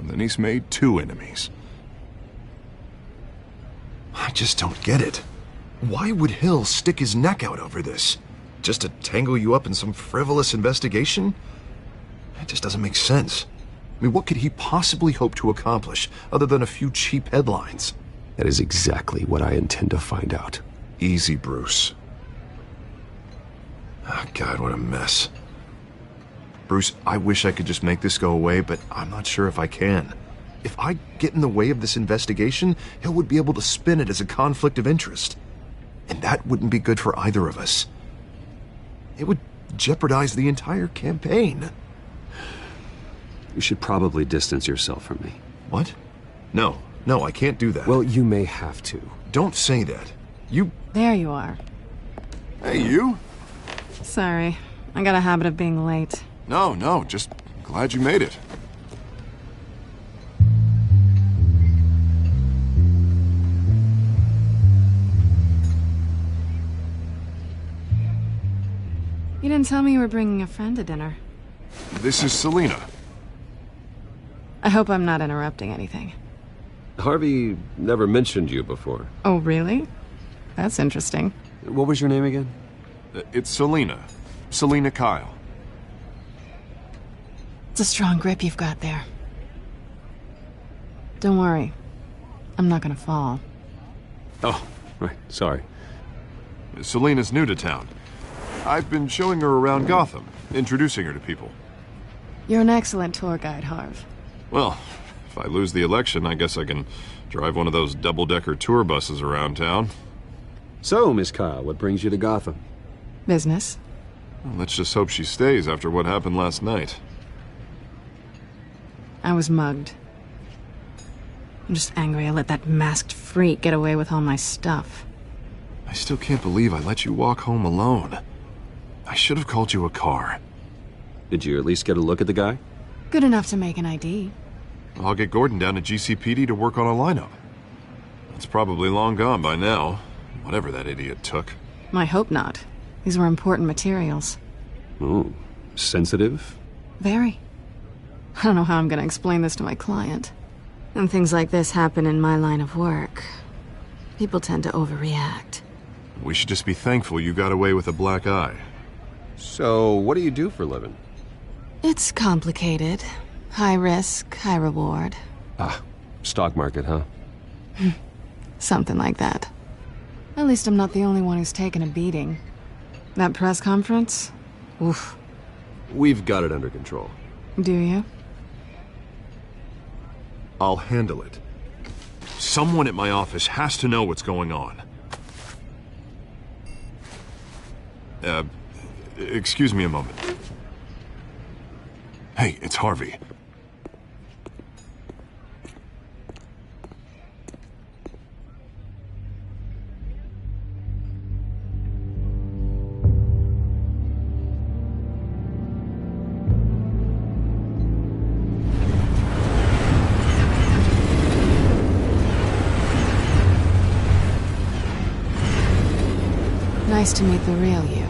And then he's made two enemies. I just don't get it. Why would Hill stick his neck out over this? Just to tangle you up in some frivolous investigation? It just doesn't make sense. I mean, what could he possibly hope to accomplish other than a few cheap headlines? That is exactly what I intend to find out. Easy, Bruce. Oh, God, what a mess. Bruce, I wish I could just make this go away, but I'm not sure if I can. If I get in the way of this investigation, Hill would be able to spin it as a conflict of interest. And that wouldn't be good for either of us. It would jeopardize the entire campaign. You should probably distance yourself from me. What? No, I can't do that. Well, you may have to. Don't say that. You... There you are. Hey, you. Sorry. I got a habit of being late. No, just glad you made it. You didn't tell me you were bringing a friend to dinner. This is Selina. I hope I'm not interrupting anything. Harvey never mentioned you before. Oh, really? That's interesting. What was your name again? It's Selina. Selina Kyle. It's a strong grip you've got there. Don't worry. I'm not gonna fall. Oh, right. Sorry. Selina's new to town. I've been showing her around Gotham, introducing her to people. You're an excellent tour guide, Harv. Well, if I lose the election, I guess I can drive one of those double-decker tour buses around town. So, Miss Kyle, what brings you to Gotham? Business. Well, let's just hope she stays after what happened last night. I was mugged. I'm just angry I let that masked freak get away with all my stuff. I still can't believe I let you walk home alone. I should have called you a car. Did you at least get a look at the guy? Good enough to make an ID. I'll get Gordon down to GCPD to work on a lineup. It's probably long gone by now, whatever that idiot took. I hope not. These were important materials. Ooh, sensitive? Very. I don't know how I'm gonna explain this to my client. And things like this happen in my line of work. People tend to overreact. We should just be thankful you got away with a black eye. So, what do you do for a living? It's complicated. High risk, high reward. Ah, stock market, huh? Something like that. At least I'm not the only one who's taken a beating. That press conference? Oof. We've got it under control. Do you? I'll handle it. Someone at my office has to know what's going on. Excuse me a moment. Hey, it's Harvey. Nice to meet the real you.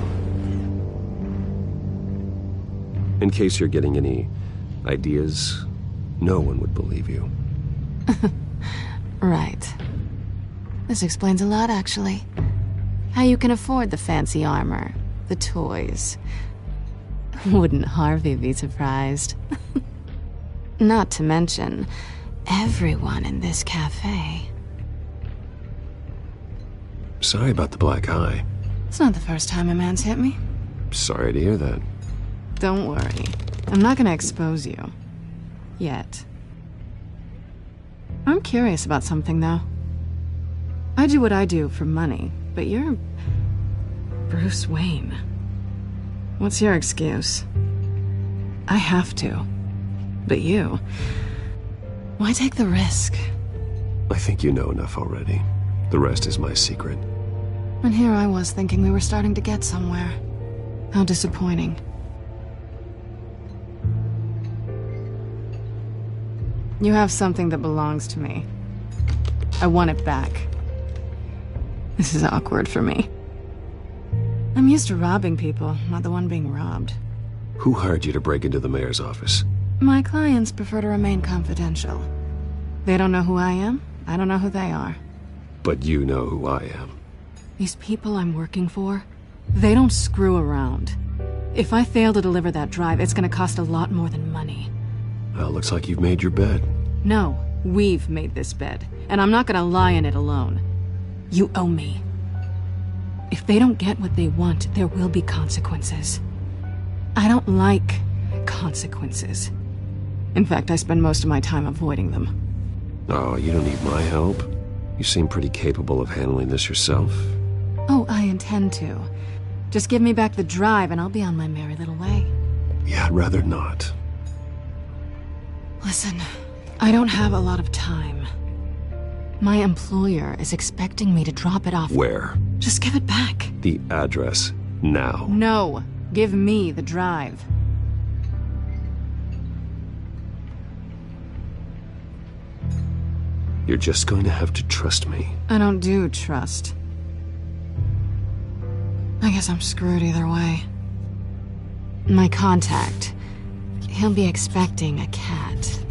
In case you're getting any ideas, no one would believe you. Right. This explains a lot, actually. How you can afford the fancy armor, the toys. Wouldn't Harvey be surprised? Not to mention, everyone in this cafe. Sorry about the black eye. It's not the first time a man's hit me. Sorry to hear that. Don't worry. I'm not gonna expose you. Yet. I'm curious about something, though. I do what I do for money, but you're Bruce Wayne. What's your excuse? I have to. But you... why take the risk? I think you know enough already. The rest is my secret. And here I was thinking we were starting to get somewhere. How disappointing. You have something that belongs to me. I want it back. This is awkward for me. I'm used to robbing people, not the one being robbed. Who hired you to break into the mayor's office? My clients prefer to remain confidential. They don't know who I am, I don't know who they are. But you know who I am. These people I'm working for, they don't screw around. If I fail to deliver that drive, it's gonna cost a lot more than money. Well, looks like you've made your bed. No, we've made this bed, and I'm not gonna lie in it alone. You owe me. If they don't get what they want, there will be consequences. I don't like consequences. In fact, I spend most of my time avoiding them. Oh, you don't need my help. You seem pretty capable of handling this yourself. Oh, I intend to. Just give me back the drive and I'll be on my merry little way. Yeah, I'd rather not. Listen, I don't have a lot of time. My employer is expecting me to drop it off. Where? Just give it back. The the address now. No. Give me the drive. You're just going to have to trust me. I don't do trust. I guess I'm screwed either way. My contact. He'll be expecting a cat,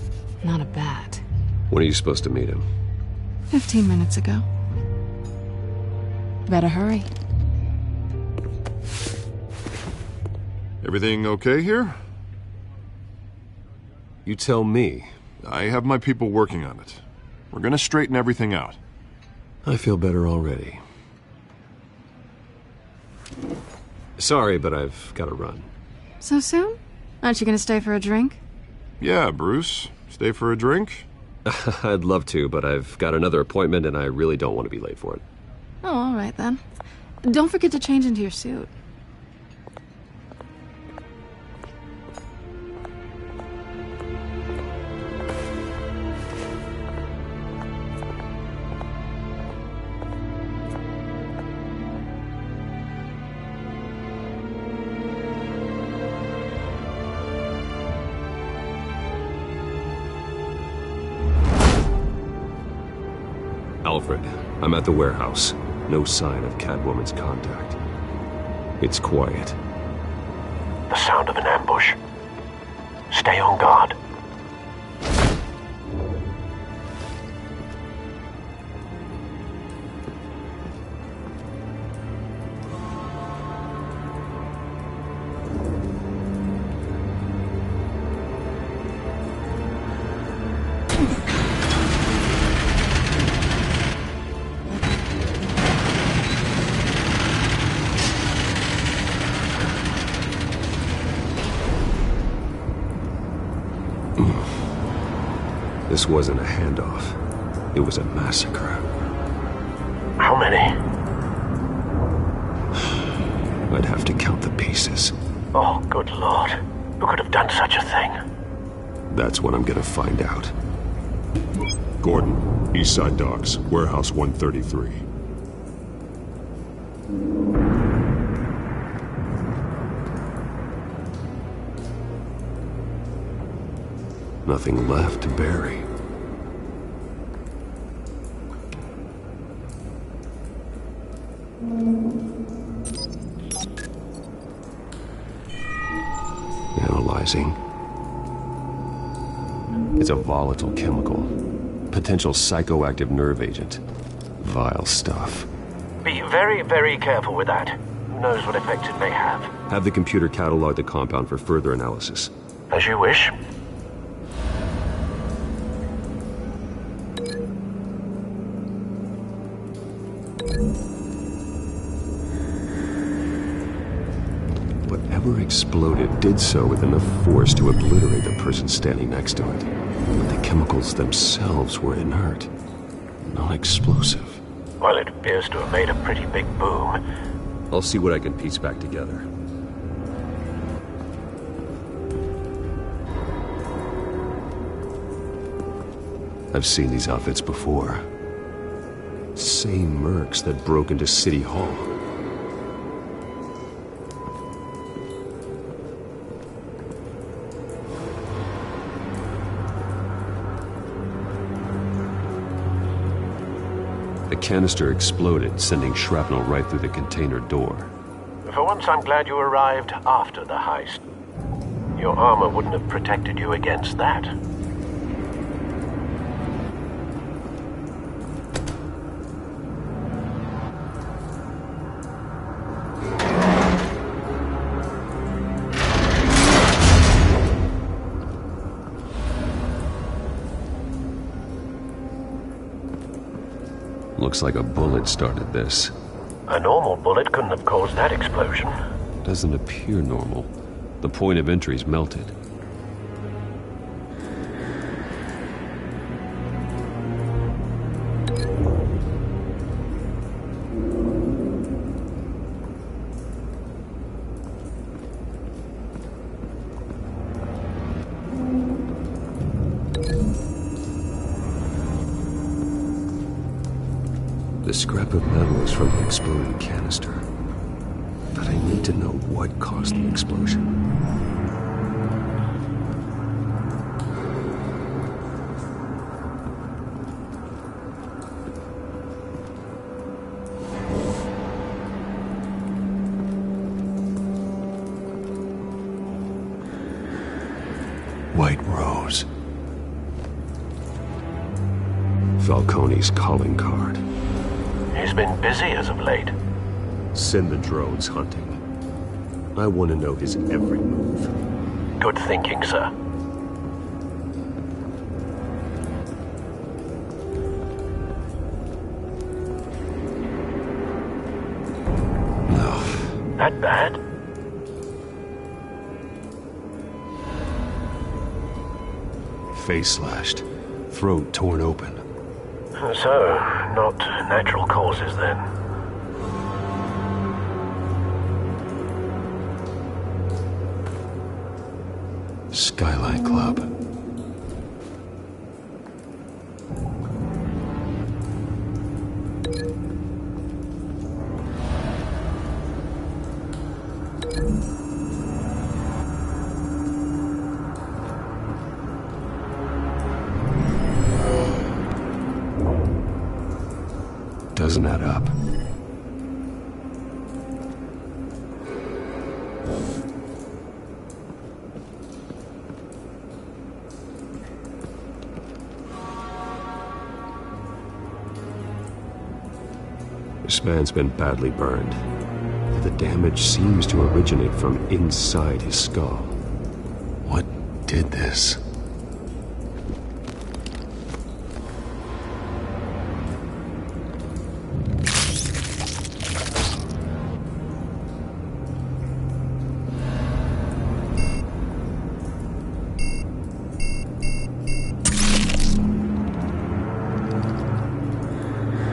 not a bat. When are you supposed to meet him? 15 minutes ago. Better hurry. Everything okay here? You tell me. I have my people working on it. We're gonna straighten everything out. I feel better already. Sorry, but I've got to run. So soon? Aren't you gonna stay for a drink? Yeah, Bruce. Stay for a drink? I'd love to, but I've got another appointment and I really don't want to be late for it. Oh, all right then. Don't forget to change into your suit. Alfred, I'm at the warehouse. No sign of Catwoman's contact. It's quiet. The sound of an ambush. Stay on guard. This wasn't a handoff. It was a massacre. How many? I'd have to count the pieces. Oh, good Lord. Who could have done such a thing? That's what I'm gonna find out. Gordon, Eastside Docks, Warehouse 133. Nothing left to bury. Analyzing. It's a volatile chemical. Potential psychoactive nerve agent. Vile stuff. Be very, very careful with that. Who knows what effect it may have. Have the computer catalog the compound for further analysis. As you wish. Whatever exploded did so with enough force to obliterate the person standing next to it. But the chemicals themselves were inert, non-explosive. Well, it appears to have made a pretty big boom. I'll see what I can piece back together. I've seen these outfits before. Same mercs that broke into City Hall. The canister exploded, sending shrapnel right through the container door. For once, I'm glad you arrived after the heist. Your armor wouldn't have protected you against that. Looks like a bullet started this. A normal bullet couldn't have caused that explosion. Doesn't appear normal. The point of entry's melted. The scrap of metal is from the exploding canister. But I need to know what caused the explosion. White Rose. Falcone's calling card. He's been busy as of late. Send the drones hunting. I want to know his every move. Good thinking, sir. No. That bad? Face slashed. Throat torn open. So, not natural causes then. Skyline Club. Doesn't add up. This man's been badly burned. The damage seems to originate from inside his skull. What did this?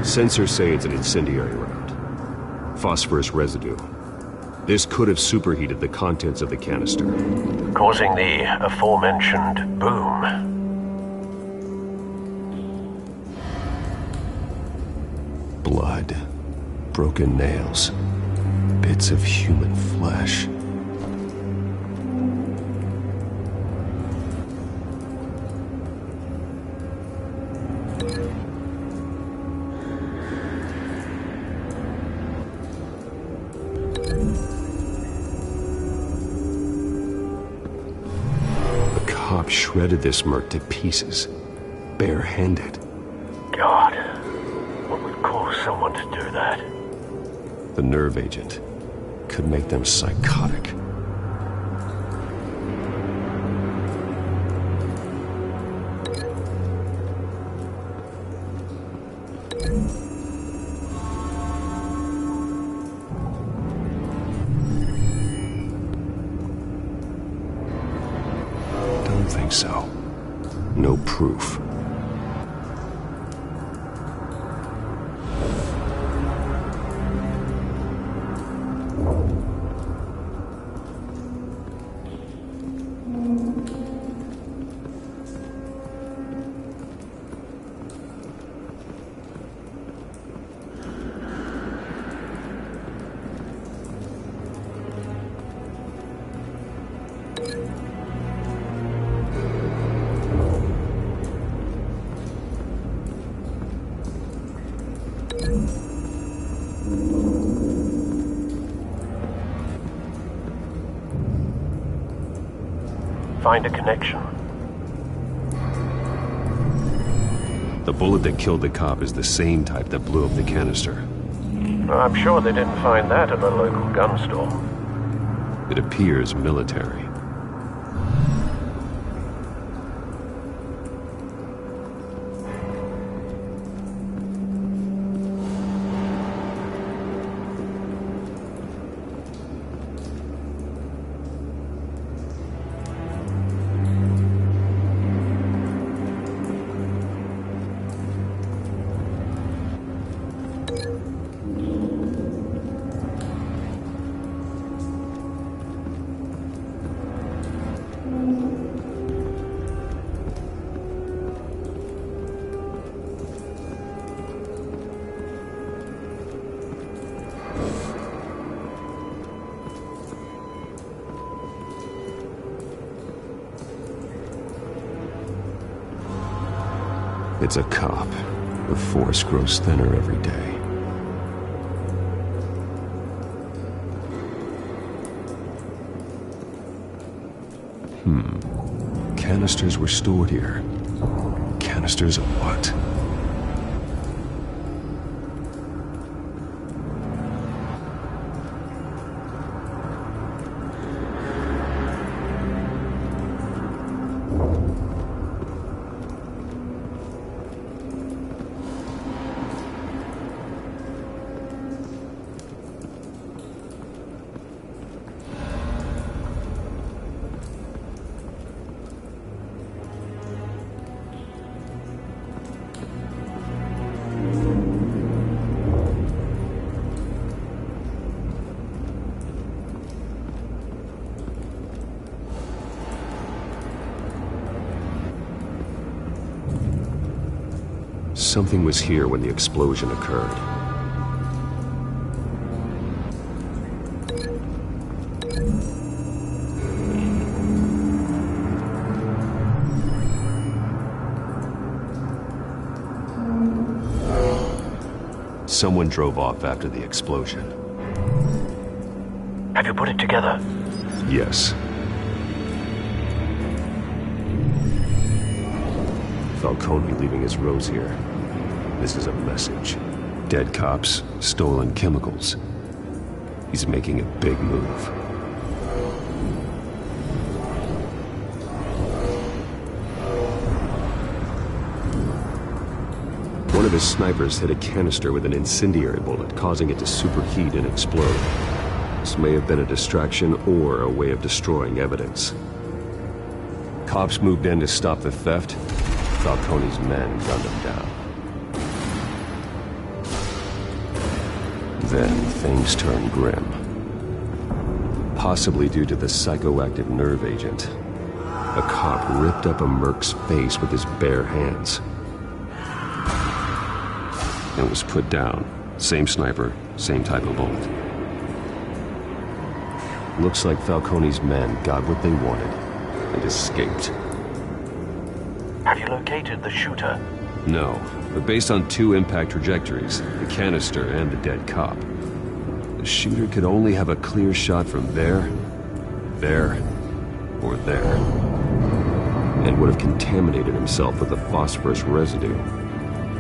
Sensors say it's an incendiary round. Phosphorus residue. This could have superheated the contents of the canister, causing the aforementioned boom. Blood. Broken nails. Bits of human flesh. Shredded this merc to pieces, barehanded. God, what would cause someone to do that? The nerve agent could make them psychotic. So, no proof. Find a connection. The bullet that killed the cop is the same type that blew up the canister. I'm sure they didn't find that at a local gun store. It appears military. It's a cop. The force grows thinner every day. Canisters were stored here. Canisters of what? Something was here when the explosion occurred. Someone drove off after the explosion. Have you put it together? Yes. Falcone leaving his rose here. This is a message. Dead cops, stolen chemicals. He's making a big move. One of his snipers hit a canister with an incendiary bullet, causing it to superheat and explode. This may have been a distraction or a way of destroying evidence. Cops moved in to stop the theft. Falcone's men gunned him down. Then things turned grim. Possibly due to the psychoactive nerve agent. A cop ripped up a merc's face with his bare hands. And was put down. Same sniper, same type of bullet. Looks like Falcone's men got what they wanted and escaped. Have you located the shooter? No, but based on two impact trajectories, the canister and the dead cop, the shooter could only have a clear shot from there, or there, and would have contaminated himself with the phosphorus residue.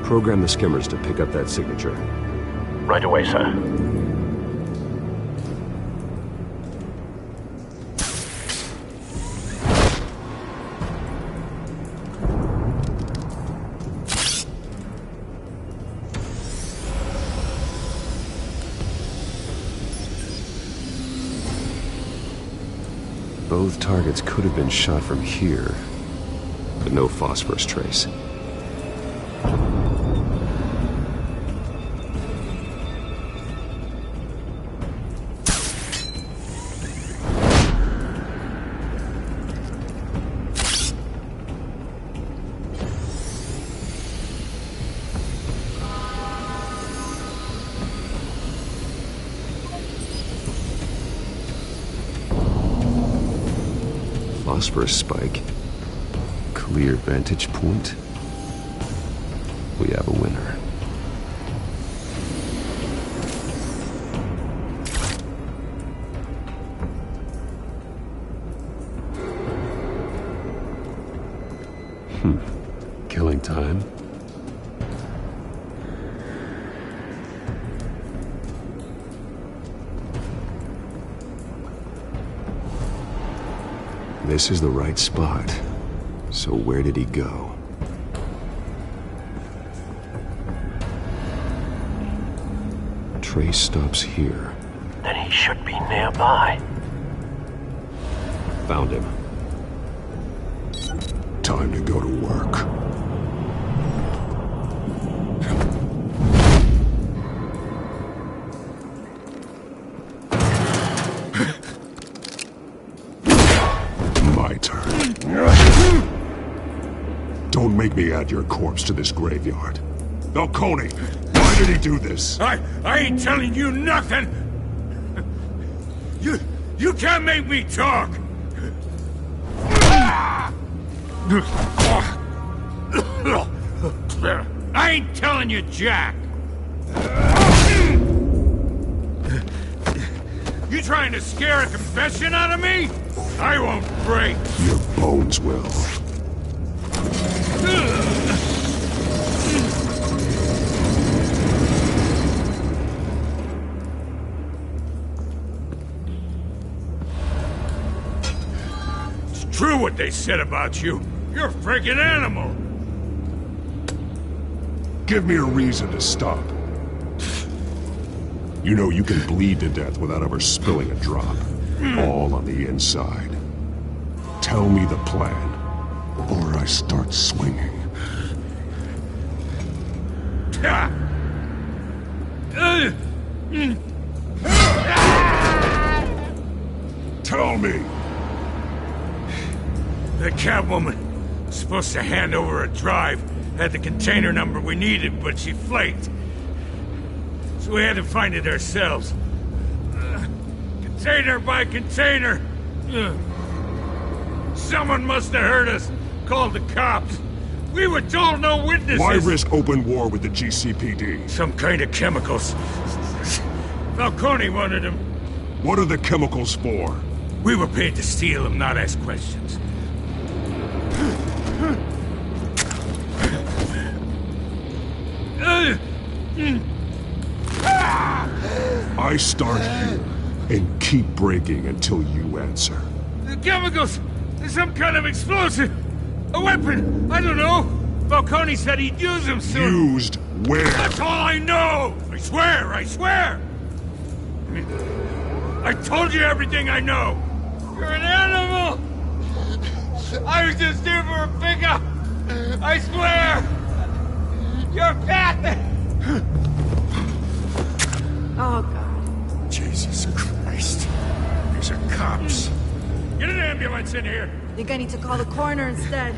Program the skimmers to pick up that signature. Right away, sir. Both targets could have been shot from here, but no phosphorus trace. Phosphorus spike. Clear vantage point. We have a winner. Killing time. This is the right spot. So where did he go? Trace stops here. Then he should be nearby. Found him. Time to go to work. Don't make me add your corpse to this graveyard. Falcone, why did he do this? I ain't telling you nothing! You can't make me talk! I ain't telling you jack. You trying to scare a confession out of me? I won't break. Your bones will. It's true what they said about you. You're a freaking animal. Give me a reason to stop. You know you can bleed to death without ever spilling a drop. All on the inside. Tell me the plan, or I start swinging. Tell me! The Catwoman was supposed to hand over a drive. Had the container number we needed, but she flaked. So we had to find it ourselves. Container by container. Someone must have heard us. Called the cops. We were told no witnesses. Why risk open war with the GCPD? Some kind of chemicals. Falcone wanted them. What are the chemicals for? We were paid to steal them, not ask questions. I start here and keep breaking until you answer. The chemicals! There's some kind of explosive! A weapon! I don't know! Falcone said he'd use them soon. Used where? That's all I know! I swear! I swear! I told you everything I know! You're an animal! I was just here for a pickup! I swear! You're fat! Oh, God. Jesus Christ. These are cops. Get an ambulance in here! I think I need to call the coroner instead.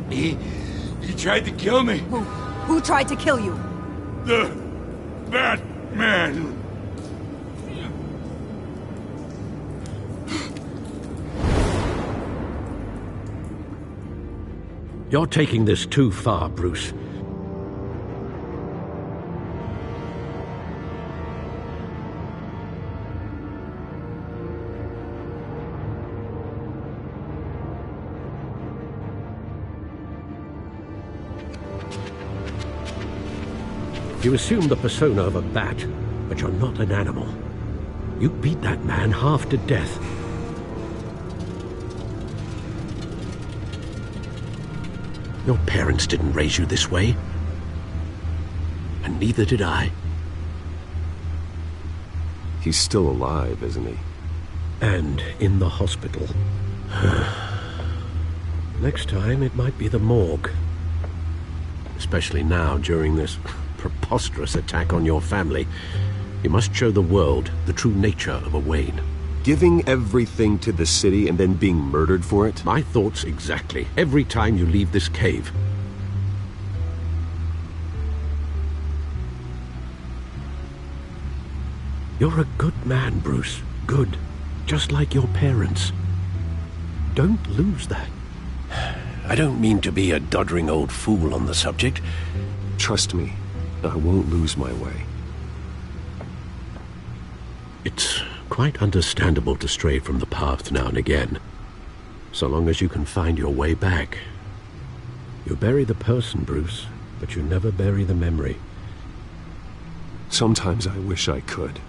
He tried to kill me. Who tried to kill you? The BatMan. You're taking this too far, Bruce. You assume the persona of a bat, but you're not an animal. You beat that man half to death. Your parents didn't raise you this way. And neither did I. He's still alive, isn't he? And in the hospital. Next time, it might be the morgue. Especially now, during this preposterous attack on your family. You must show the world the true nature of a Wayne. Giving everything to the city and then being murdered for it? My thoughts exactly. Every time you leave this cave. You're a good man, Bruce. Good. Just like your parents. Don't lose that. I don't mean to be a doddering old fool on the subject. Trust me, I won't lose my way. It's quite understandable to stray from the path now and again, so long as you can find your way back. You bury the person, Bruce, but you never bury the memory. Sometimes I wish I could.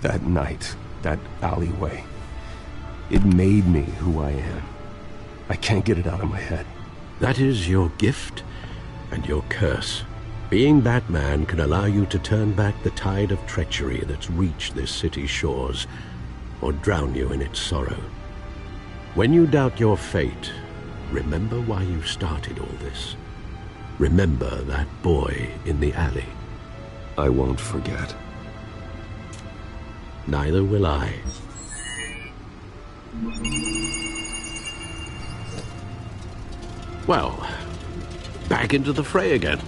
That night, that alleyway, it made me who I am. I can't get it out of my head. That is your gift and your curse. Being BatMan can allow you to turn back the tide of treachery that's reached this city's shores, or drown you in its sorrow. When you doubt your fate, remember why you started all this. Remember that boy in the alley. I won't forget. Neither will I. Well, back into the fray again.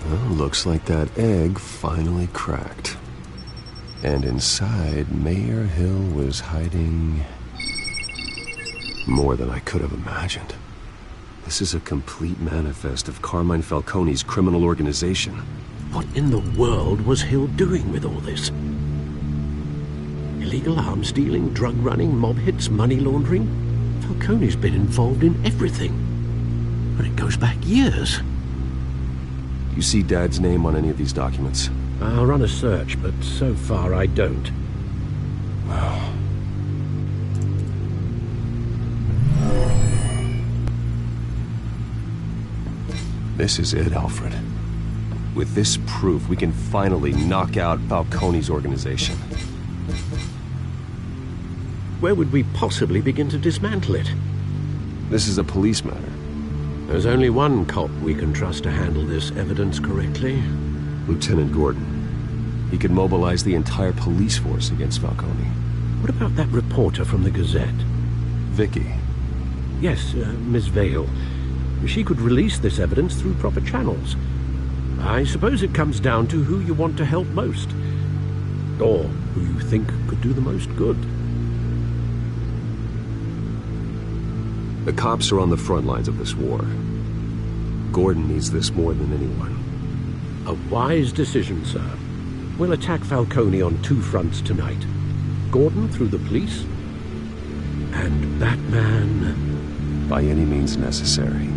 Well, looks like that egg finally cracked. And inside, Mayor Hill was hiding more than I could have imagined. This is a complete manifest of Carmine Falcone's criminal organization. What in the world was Hill doing with all this? Illegal arms dealing, drug running, mob hits, money laundering? Falcone's been involved in everything. But it goes back years. You see Dad's name on any of these documents? I'll run a search, but so far I don't. This is it, Alfred. With this proof, we can finally knock out Falcone's organization. Where would we possibly begin to dismantle it? This is a police matter. There's only one cop we can trust to handle this evidence correctly. Lieutenant Gordon. He could mobilize the entire police force against Falcone. What about that reporter from the Gazette? Vicky. Yes, Miss Vale. She could release this evidence through proper channels. I suppose it comes down to who you want to help most. Or who you think could do the most good. The cops are on the front lines of this war. Gordon needs this more than anyone. A wise decision, sir. We'll attack Falcone on two fronts tonight. Gordon through the police, and BatMan by any means necessary.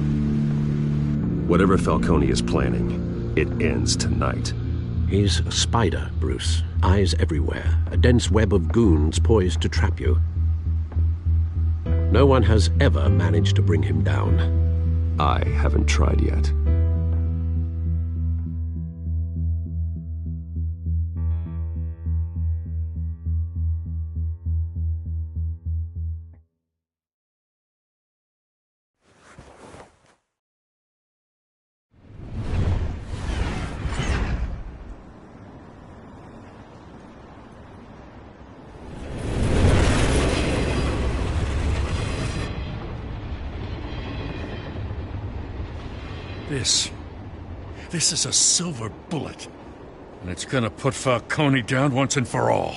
Whatever Falcone is planning, it ends tonight. He's a spider, Bruce. Eyes everywhere. A dense web of goons poised to trap you. No one has ever managed to bring him down. I haven't tried yet. This is a silver bullet. And it's gonna put Falcone down once and for all.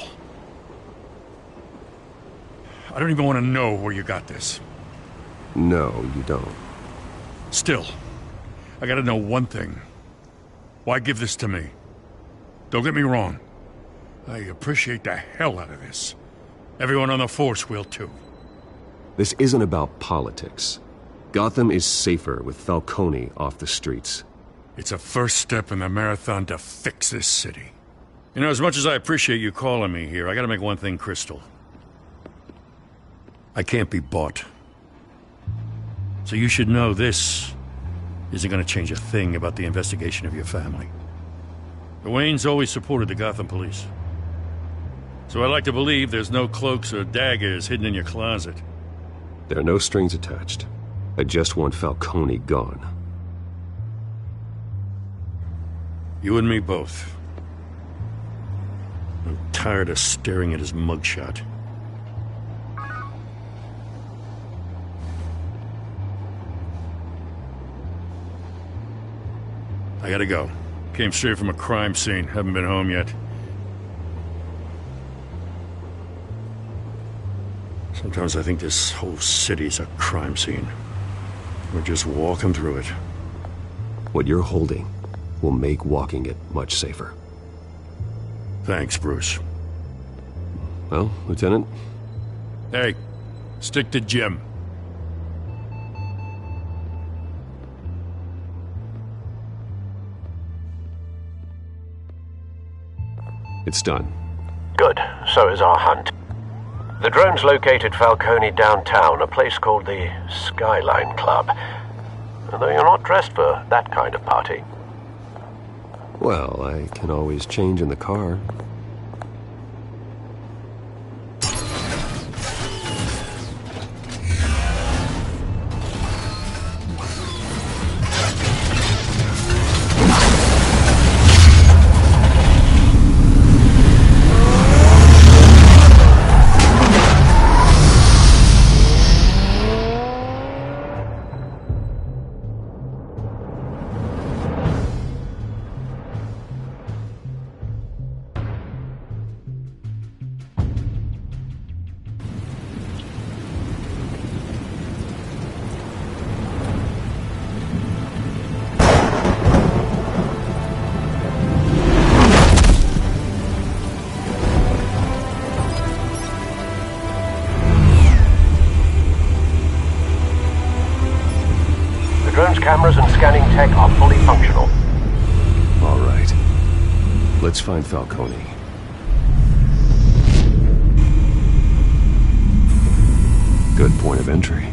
I don't even want to know where you got this. No, you don't. Still, I gotta know one thing. Why give this to me? Don't get me wrong. I appreciate the hell out of this. Everyone on the force will too. This isn't about politics. Gotham is safer with Falcone off the streets. It's a first step in the marathon to fix this city. You know, as much as I appreciate you calling me here, I gotta make one thing crystal. I can't be bought. So you should know this isn't gonna change a thing about the investigation of your family. The Waynes always supported the Gotham police. So I like to believe there's no cloaks or daggers hidden in your closet. There are no strings attached. I just want Falcone gone. You and me both. I'm tired of staring at his mugshot. I gotta go. Came straight from a crime scene. Haven't been home yet. Sometimes I think this whole city's a crime scene. We're just walking through it. What you're holding will make walking it much safer. Thanks, Bruce. Well, Lieutenant? Hey, stick to Jim. It's done. Good. So is our hunt. The drones located Falcone downtown, a place called the Skyline Club. Although you're not dressed for that kind of party. Well, I can always change in the car. Let's find Falcone. Good point of entry.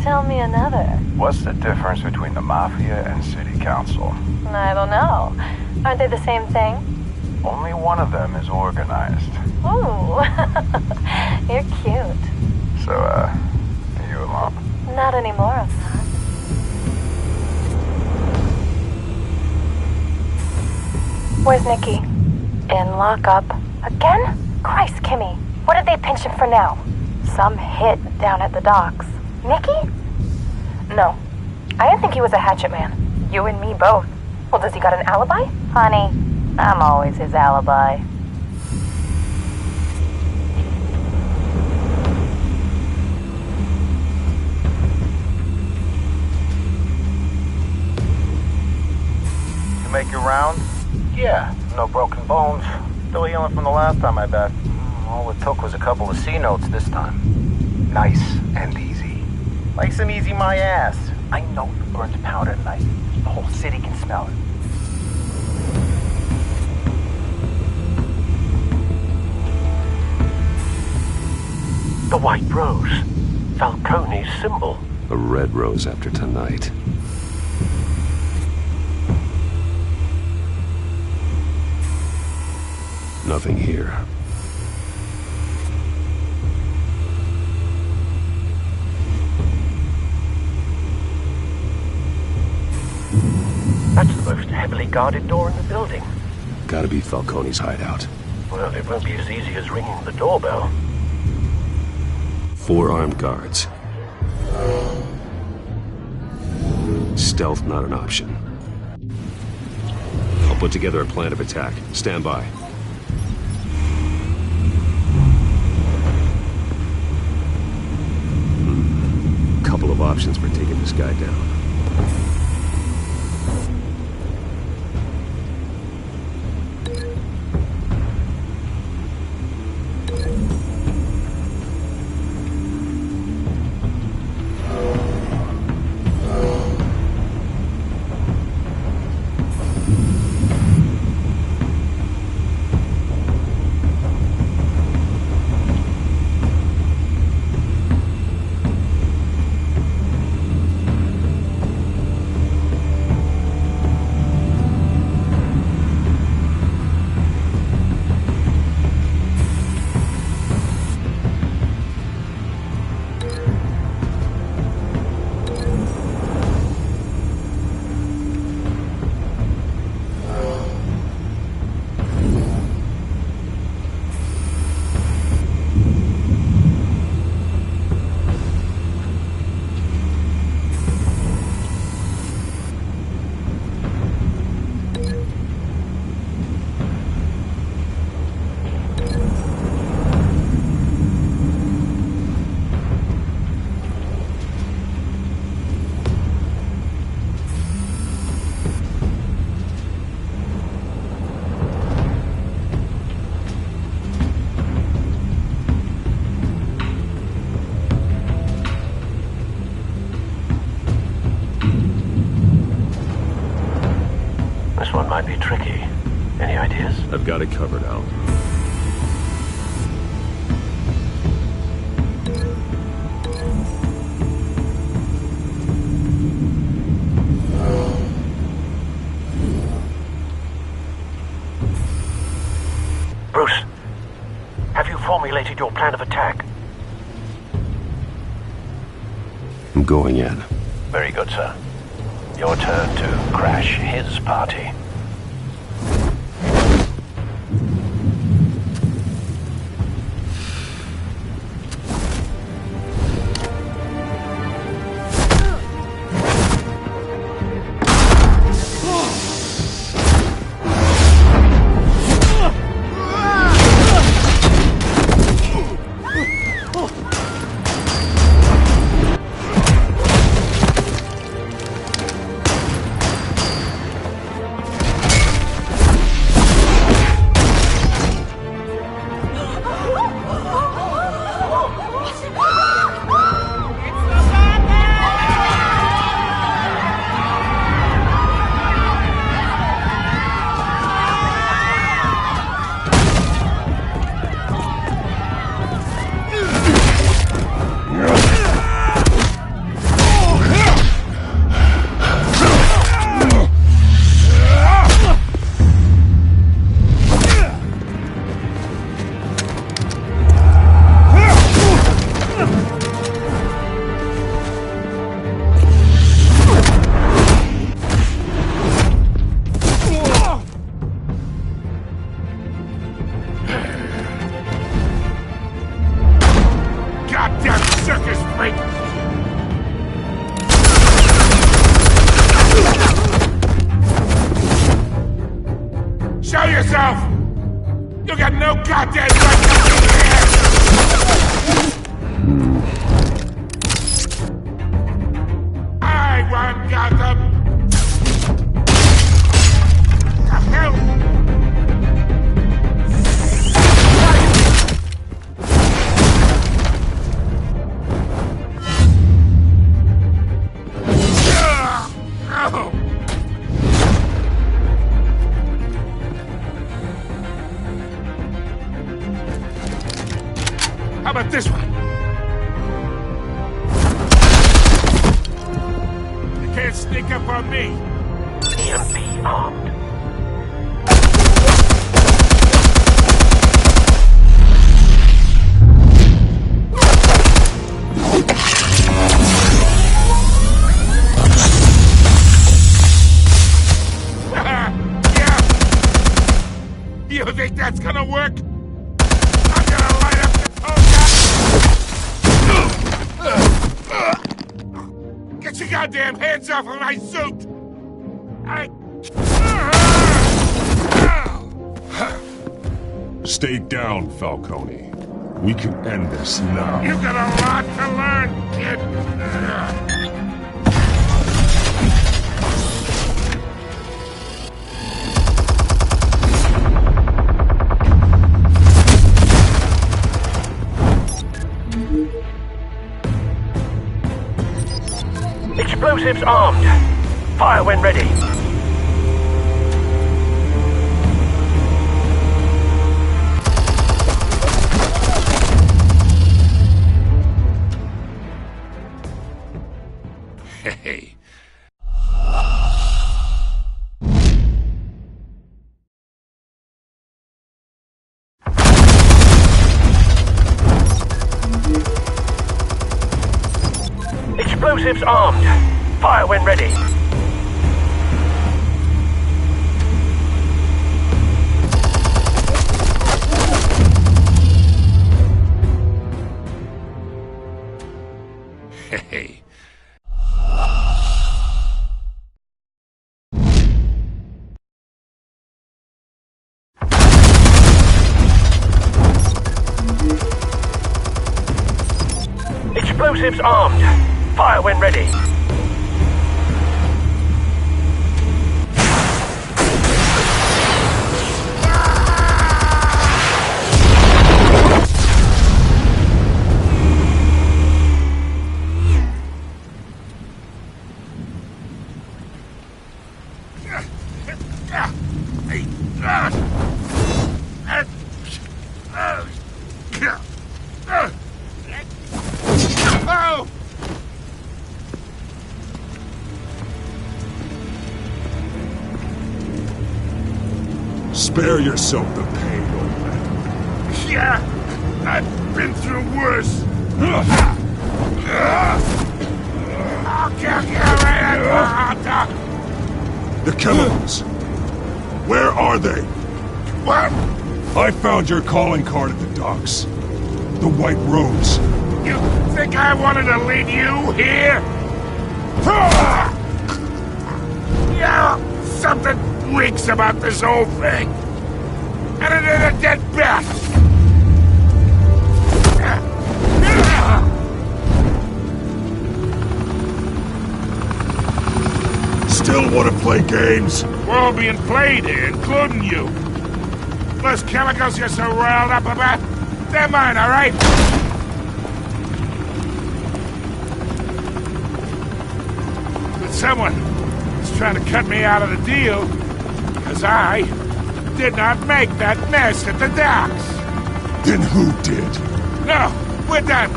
Tell me another. What's the difference between the Mafia and City Council? I don't know. Aren't they the same thing? Only one of them is organized. Ooh, you're cute. So, are you a mop? Not anymore, I'm not. Where's Nikki? In lockup. Again? Christ, Kimmy. What did they pinch him for now? Some hit down at the docks. Nikki? No. I didn't think he was a hatchet man. You and me both. Well, does he got an alibi? Honey, I'm always his alibi. You make your rounds? Yeah, no broken bones. Still healing from the last time, I bet. All it took was a couple of C notes this time. Nice and easy. Nice and easy, my ass. I know you burned powder tonight. The whole city can smell it. The white rose. Falcone's symbol. A red rose after tonight. Nothing here. That's the most heavily guarded door in the building. Gotta be Falcone's hideout. Well, it won't be as easy as ringing the doorbell. 4 armed guards. Stealth not an option. I'll put together a plan of attack. Stand by. Couple of options for taking this guy down. Might be tricky. Any ideas? I've got it covered, Al. Bruce, have you formulated your plan of attack? I'm going in. Very good, sir. Your turn to crash his party. yourself! You got no goddamn right to be here! I run Gotham! The hell? How about this one? You can't sneak up on me. EMP armed. Yeah. You think that's gonna work? I'm gonna light up the Get your goddamn hands off of my suit! Stay down, Falcone. We can end this now. You got a lot to learn, kid! Explosives armed. Fire when ready. Hey. Explosives armed. Fire when ready. Hey. Explosives armed. Fire when ready. Oh! Spare yourself the pain, old man. Yeah, I've been through worse. I'll kill you right at the hot dog. The chemicals. Where are they? What? I found your calling card at the docks. The White Rose. You think I wanted to leave you here? Yeah, something reeks about this whole thing. And it is a dead bat. Still want to play games? We're all being played here, including you. Those chemicals you're so riled up about, they're mine, all right? But someone is trying to cut me out of the deal, because I did not make that mess at the docks. Then who did? No, we're done.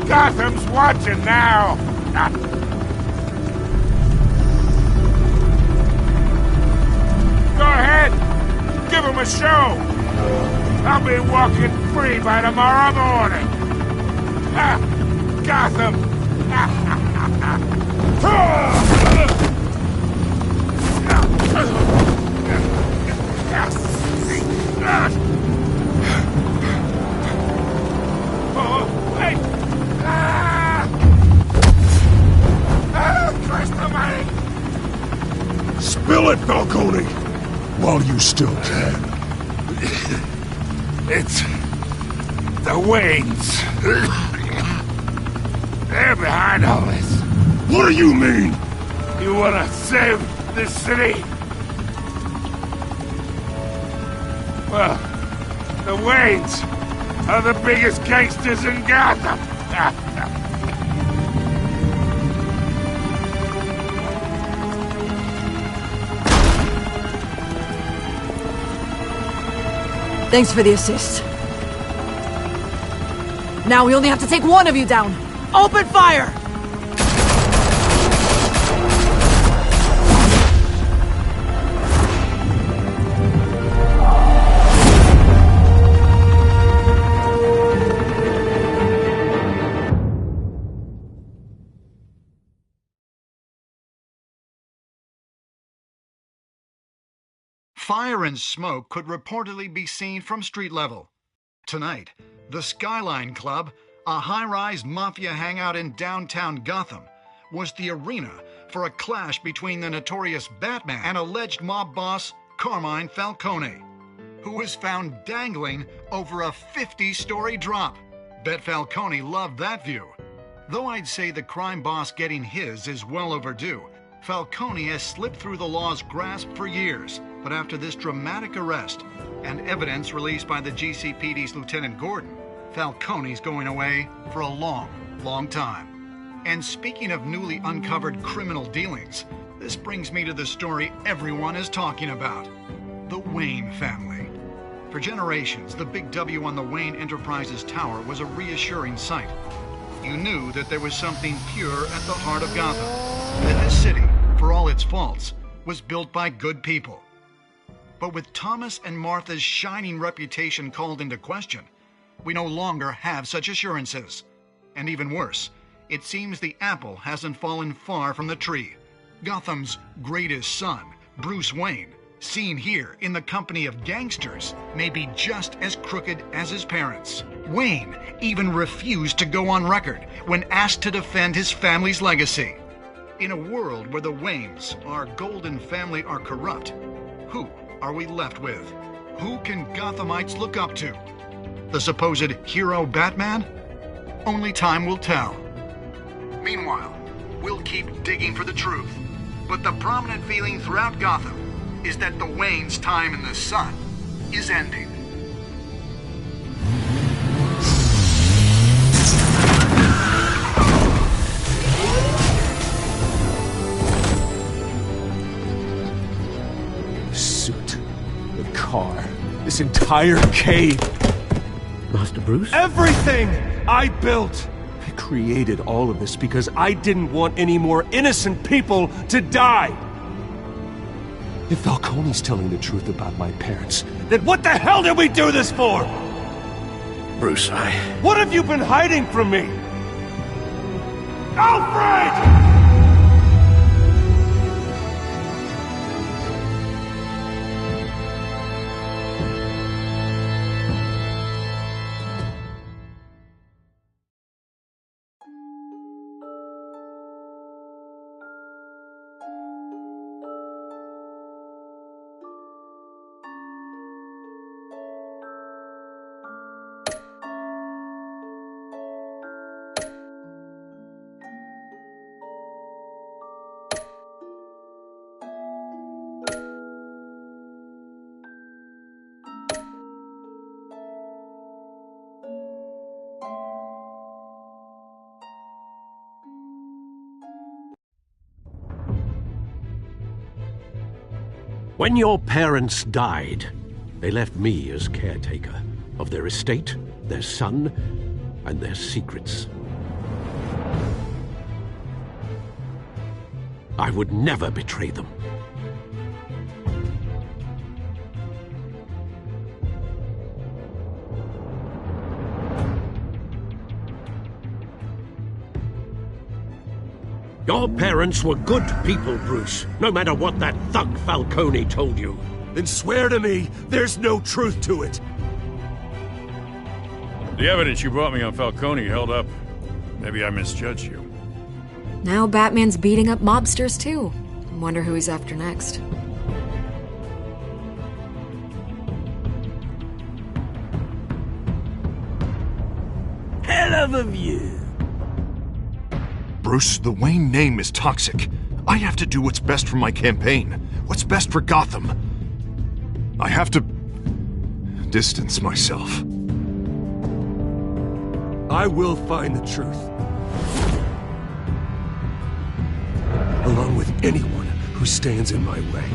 Gotham's watching now. Go ahead. Give him a show. I'll be walking free by tomorrow morning. Gotham. Oh, wait. Christ almighty. Spill it, Falcone! While you still can. It's the Waynes. They're behind all this. What do you mean? You want to save this city? Well, the Waynes are the biggest gangsters in Gotham. Thanks for the assist. Now we only have to take one of you down. Open fire! Fire and smoke could reportedly be seen from street level. Tonight, the Skyline Club, a high-rise mafia hangout in downtown Gotham, was the arena for a clash between the notorious Batman and alleged mob boss Carmine Falcone, who was found dangling over a 50-story drop. Bet Falcone loved that view. Though I'd say the crime boss getting his is well overdue, Falcone has slipped through the law's grasp for years. But after this dramatic arrest and evidence released by the GCPD's Lieutenant Gordon, Falcone's going away for a long, long time. And speaking of newly uncovered criminal dealings, this brings me to the story everyone is talking about: the Wayne family. For generations, the big W on the Wayne Enterprises Tower was a reassuring sight. You knew that there was something pure at the heart of Gotham, that this city, for all its faults, was built by good people. But with Thomas and Martha's shining reputation called into question, we no longer have such assurances. And even worse, it seems the apple hasn't fallen far from the tree. Gotham's greatest son, Bruce Wayne, seen here in the company of gangsters, may be just as crooked as his parents. Wayne even refused to go on record when asked to defend his family's legacy. In a world where the Waynes, our golden family, are corrupt, who are we left with? Who can Gothamites look up to? The supposed hero Batman? Only time will tell. Meanwhile, we'll keep digging for the truth. But the prominent feeling throughout Gotham is that the Waynes' time in the sun is ending. Car, this entire cave. Master Bruce? Everything I built! I created all of this because I didn't want any more innocent people to die! If Falcone's telling the truth about my parents, then what the hell did we do this for? Bruce, What have you been hiding from me? Alfred! When your parents died, they left me as caretaker of their estate, their son, and their secrets. I would never betray them. Your parents were good people, Bruce, no matter what that thug Falcone told you. Then swear to me there's no truth to it. The evidence you brought me on Falcone held up. Maybe I misjudged you. Now Batman's beating up mobsters too. Wonder who he's after next. hell of a view. Bruce, the Wayne name is toxic. I have to do what's best for my campaign. What's best for Gotham. I have to distance myself. I will find the truth. Along with anyone who stands in my way.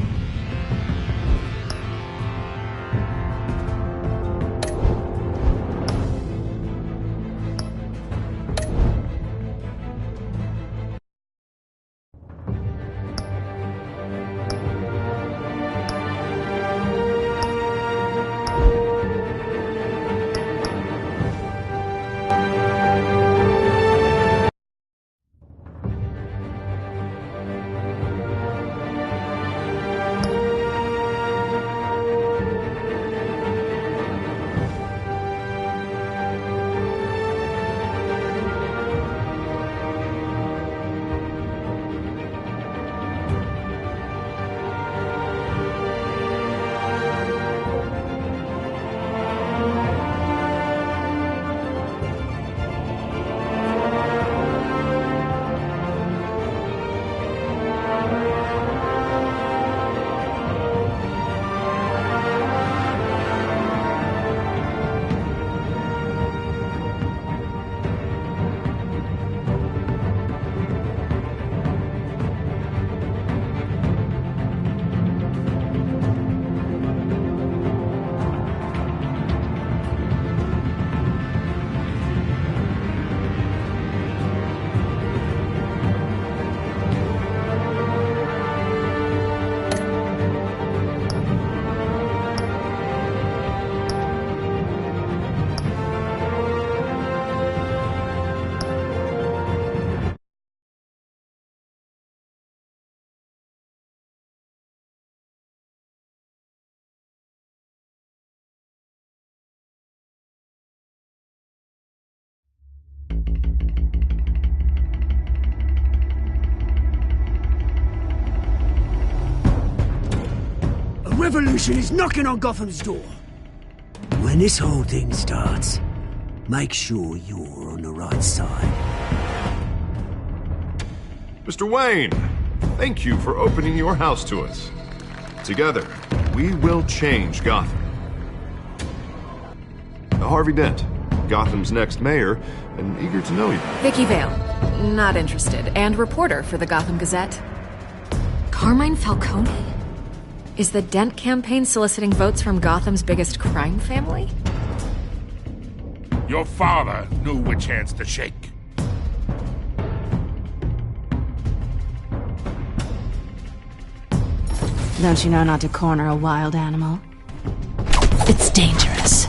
Revolution is knocking on Gotham's door. When this whole thing starts, make sure you're on the right side. Mr. Wayne, thank you for opening your house to us. Together, we will change Gotham. Harvey Dent, Gotham's next mayor, and eager to know you. Vicky Vale, not interested, and reporter for the Gotham Gazette. Carmine Falcone? Is the Dent campaign soliciting votes from Gotham's biggest crime family? Your father knew which hands to shake. Don't you know not to corner a wild animal? It's dangerous.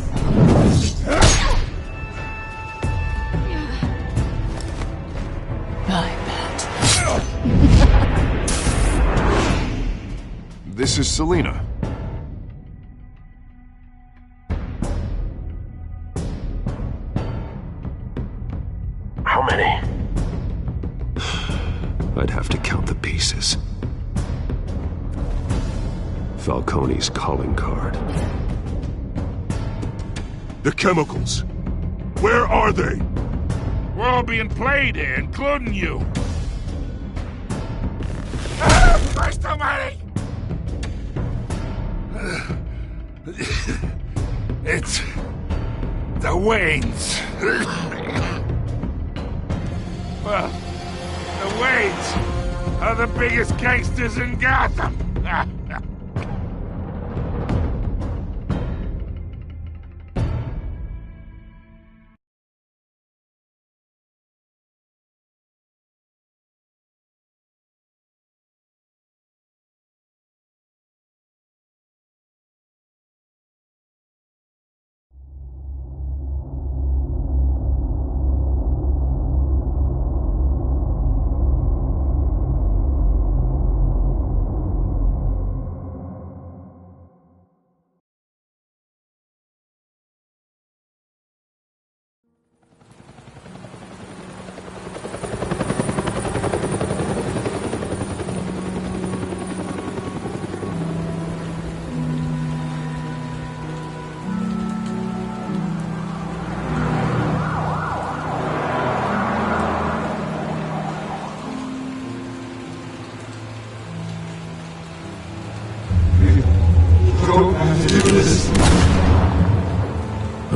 I bet. This is Selina. How many? I'd have to count the pieces. Falcone's calling card. The chemicals. Where are they? We're all being played here, including you. Christ almighty! It's the Waynes. Well, the Waynes are the biggest gangsters in Gotham.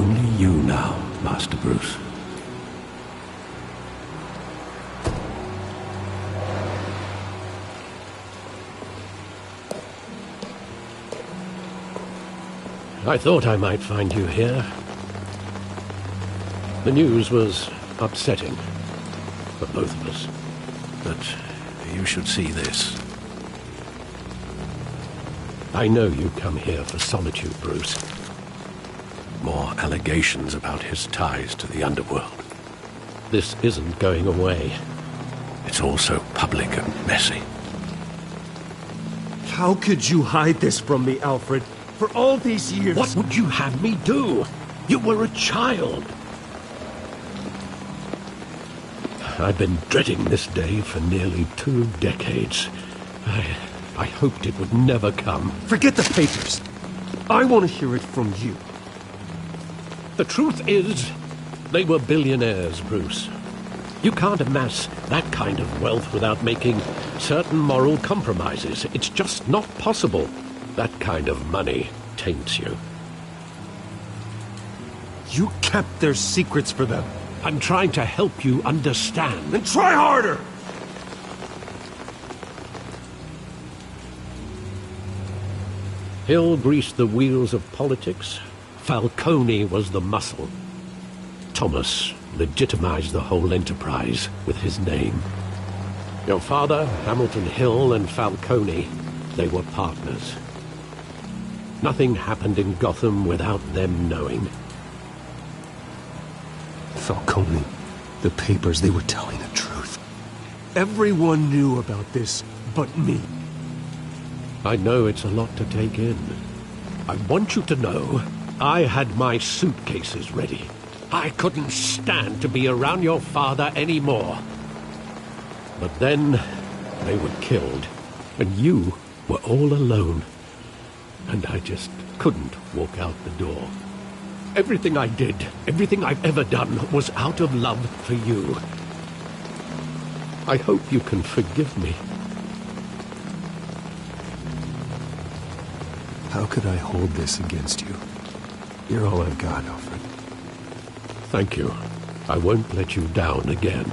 only you now, Master Bruce. I thought I might find you here. The news was upsetting for both of us, but you should see this. I know you come here for solitude, Bruce. More allegations about his ties to the underworld. This isn't going away. It's all so public and messy. How could you hide this from me, Alfred? For all these years... What would you have me do? You were a child. I've been dreading this day for nearly 2 decades. I hoped it would never come. Forget the papers. I want to hear it from you. The truth is, they were billionaires, Bruce. You can't amass that kind of wealth without making certain moral compromises. It's just not possible. That kind of money taints you. You kept their secrets for them. I'm trying to help you understand. Then try harder! Hill greased the wheels of politics. Falcone was the muscle. Thomas legitimized the whole enterprise with his name. Your father, Hamilton Hill, and Falcone, they were partners. Nothing happened in Gotham without them knowing. Falcone, the papers, they were telling the truth. Everyone knew about this but me. I know it's a lot to take in. I want you to know I had my suitcases ready. I couldn't stand to be around your father anymore. But then they were killed, and you were all alone. And I just couldn't walk out the door. Everything I did, everything I've ever done, was out of love for you. I hope you can forgive me. How could I hold this against you? You're all I've got, Alfred. Thank you. I won't let you down again.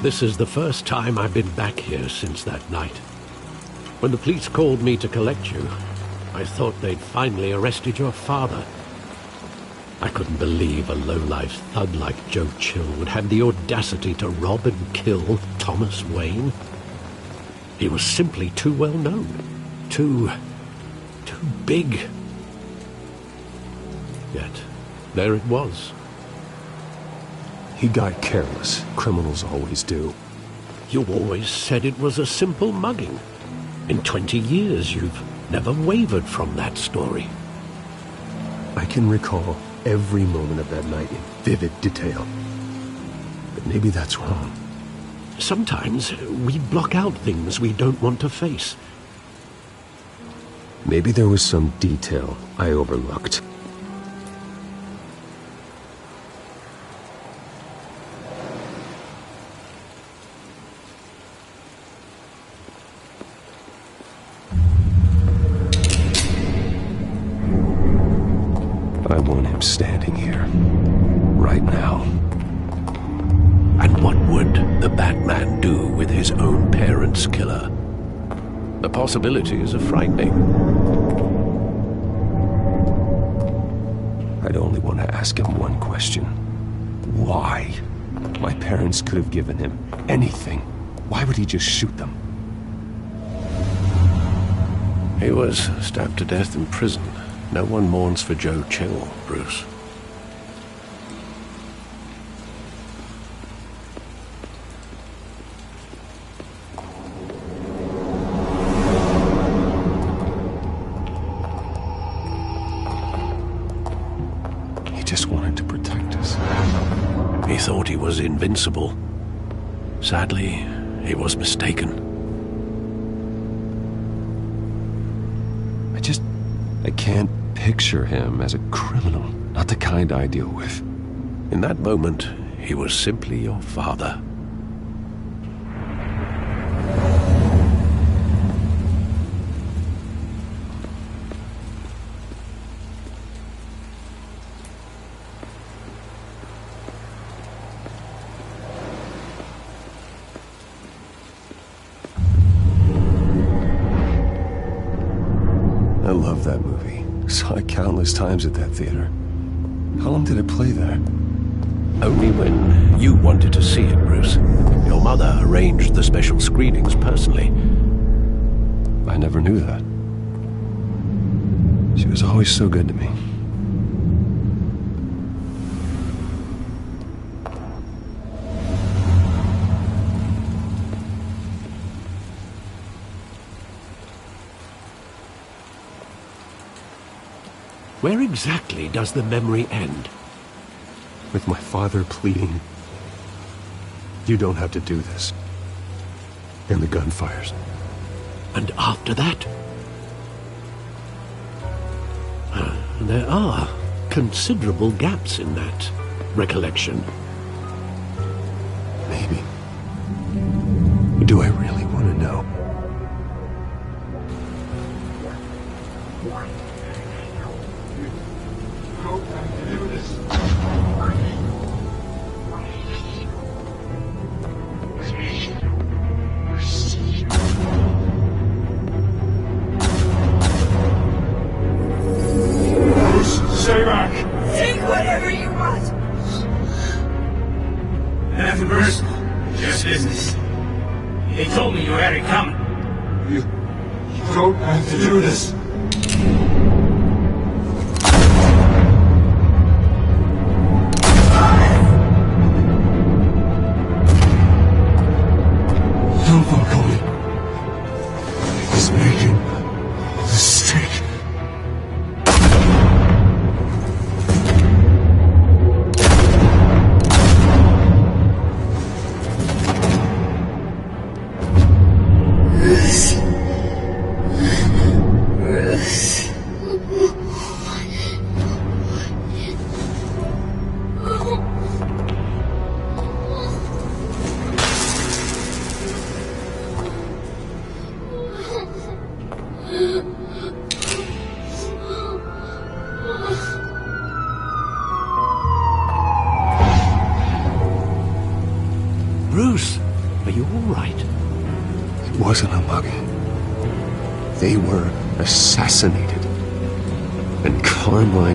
This is the first time I've been back here since that night. When the police called me to collect you, I thought they'd finally arrested your father. I couldn't believe a low-life thug like Joe Chill would have the audacity to rob and kill Thomas Wayne. He was simply too well known. Too big. Yet, there it was. He got careless. Criminals always do. You always said it was a simple mugging. In 20 years, you've never wavered from that story. I can recall every moment of that night in vivid detail. But maybe that's wrong. Sometimes we block out things we don't want to face. Maybe there was some detail I overlooked. I want him standing here, right now. And what would the Batman do with his own parents' killer? The possibilities are frightening. I'd only want to ask him one question. Why? My parents could have given him anything. Why would he just shoot them? He was stabbed to death in prison. No one mourns for Joe Chill, Bruce. He just wanted to protect us. He thought he was invincible. Sadly, he was mistaken. I can't picture him as a criminal, not the kind I deal with. In that moment, he was simply your father. I love that movie. Saw it countless times at that theater. How long did it play there? Only when you wanted to see it, Bruce. Your mother arranged the special screenings personally. I never knew that. She was always so good to me. Where exactly does the memory end? With my father pleading, "You don't have to do this." And the gunfires. And after that? There are considerable gaps in that recollection. Maybe. Do I really want to know? Stay back! Take whatever you want! Nothing personal, just business. They told me you had it coming. You don't have to do this. No, Falcone. He's making a mistake. Bruce, are you all right? It wasn't a mugging. They were assassinated. And Carmine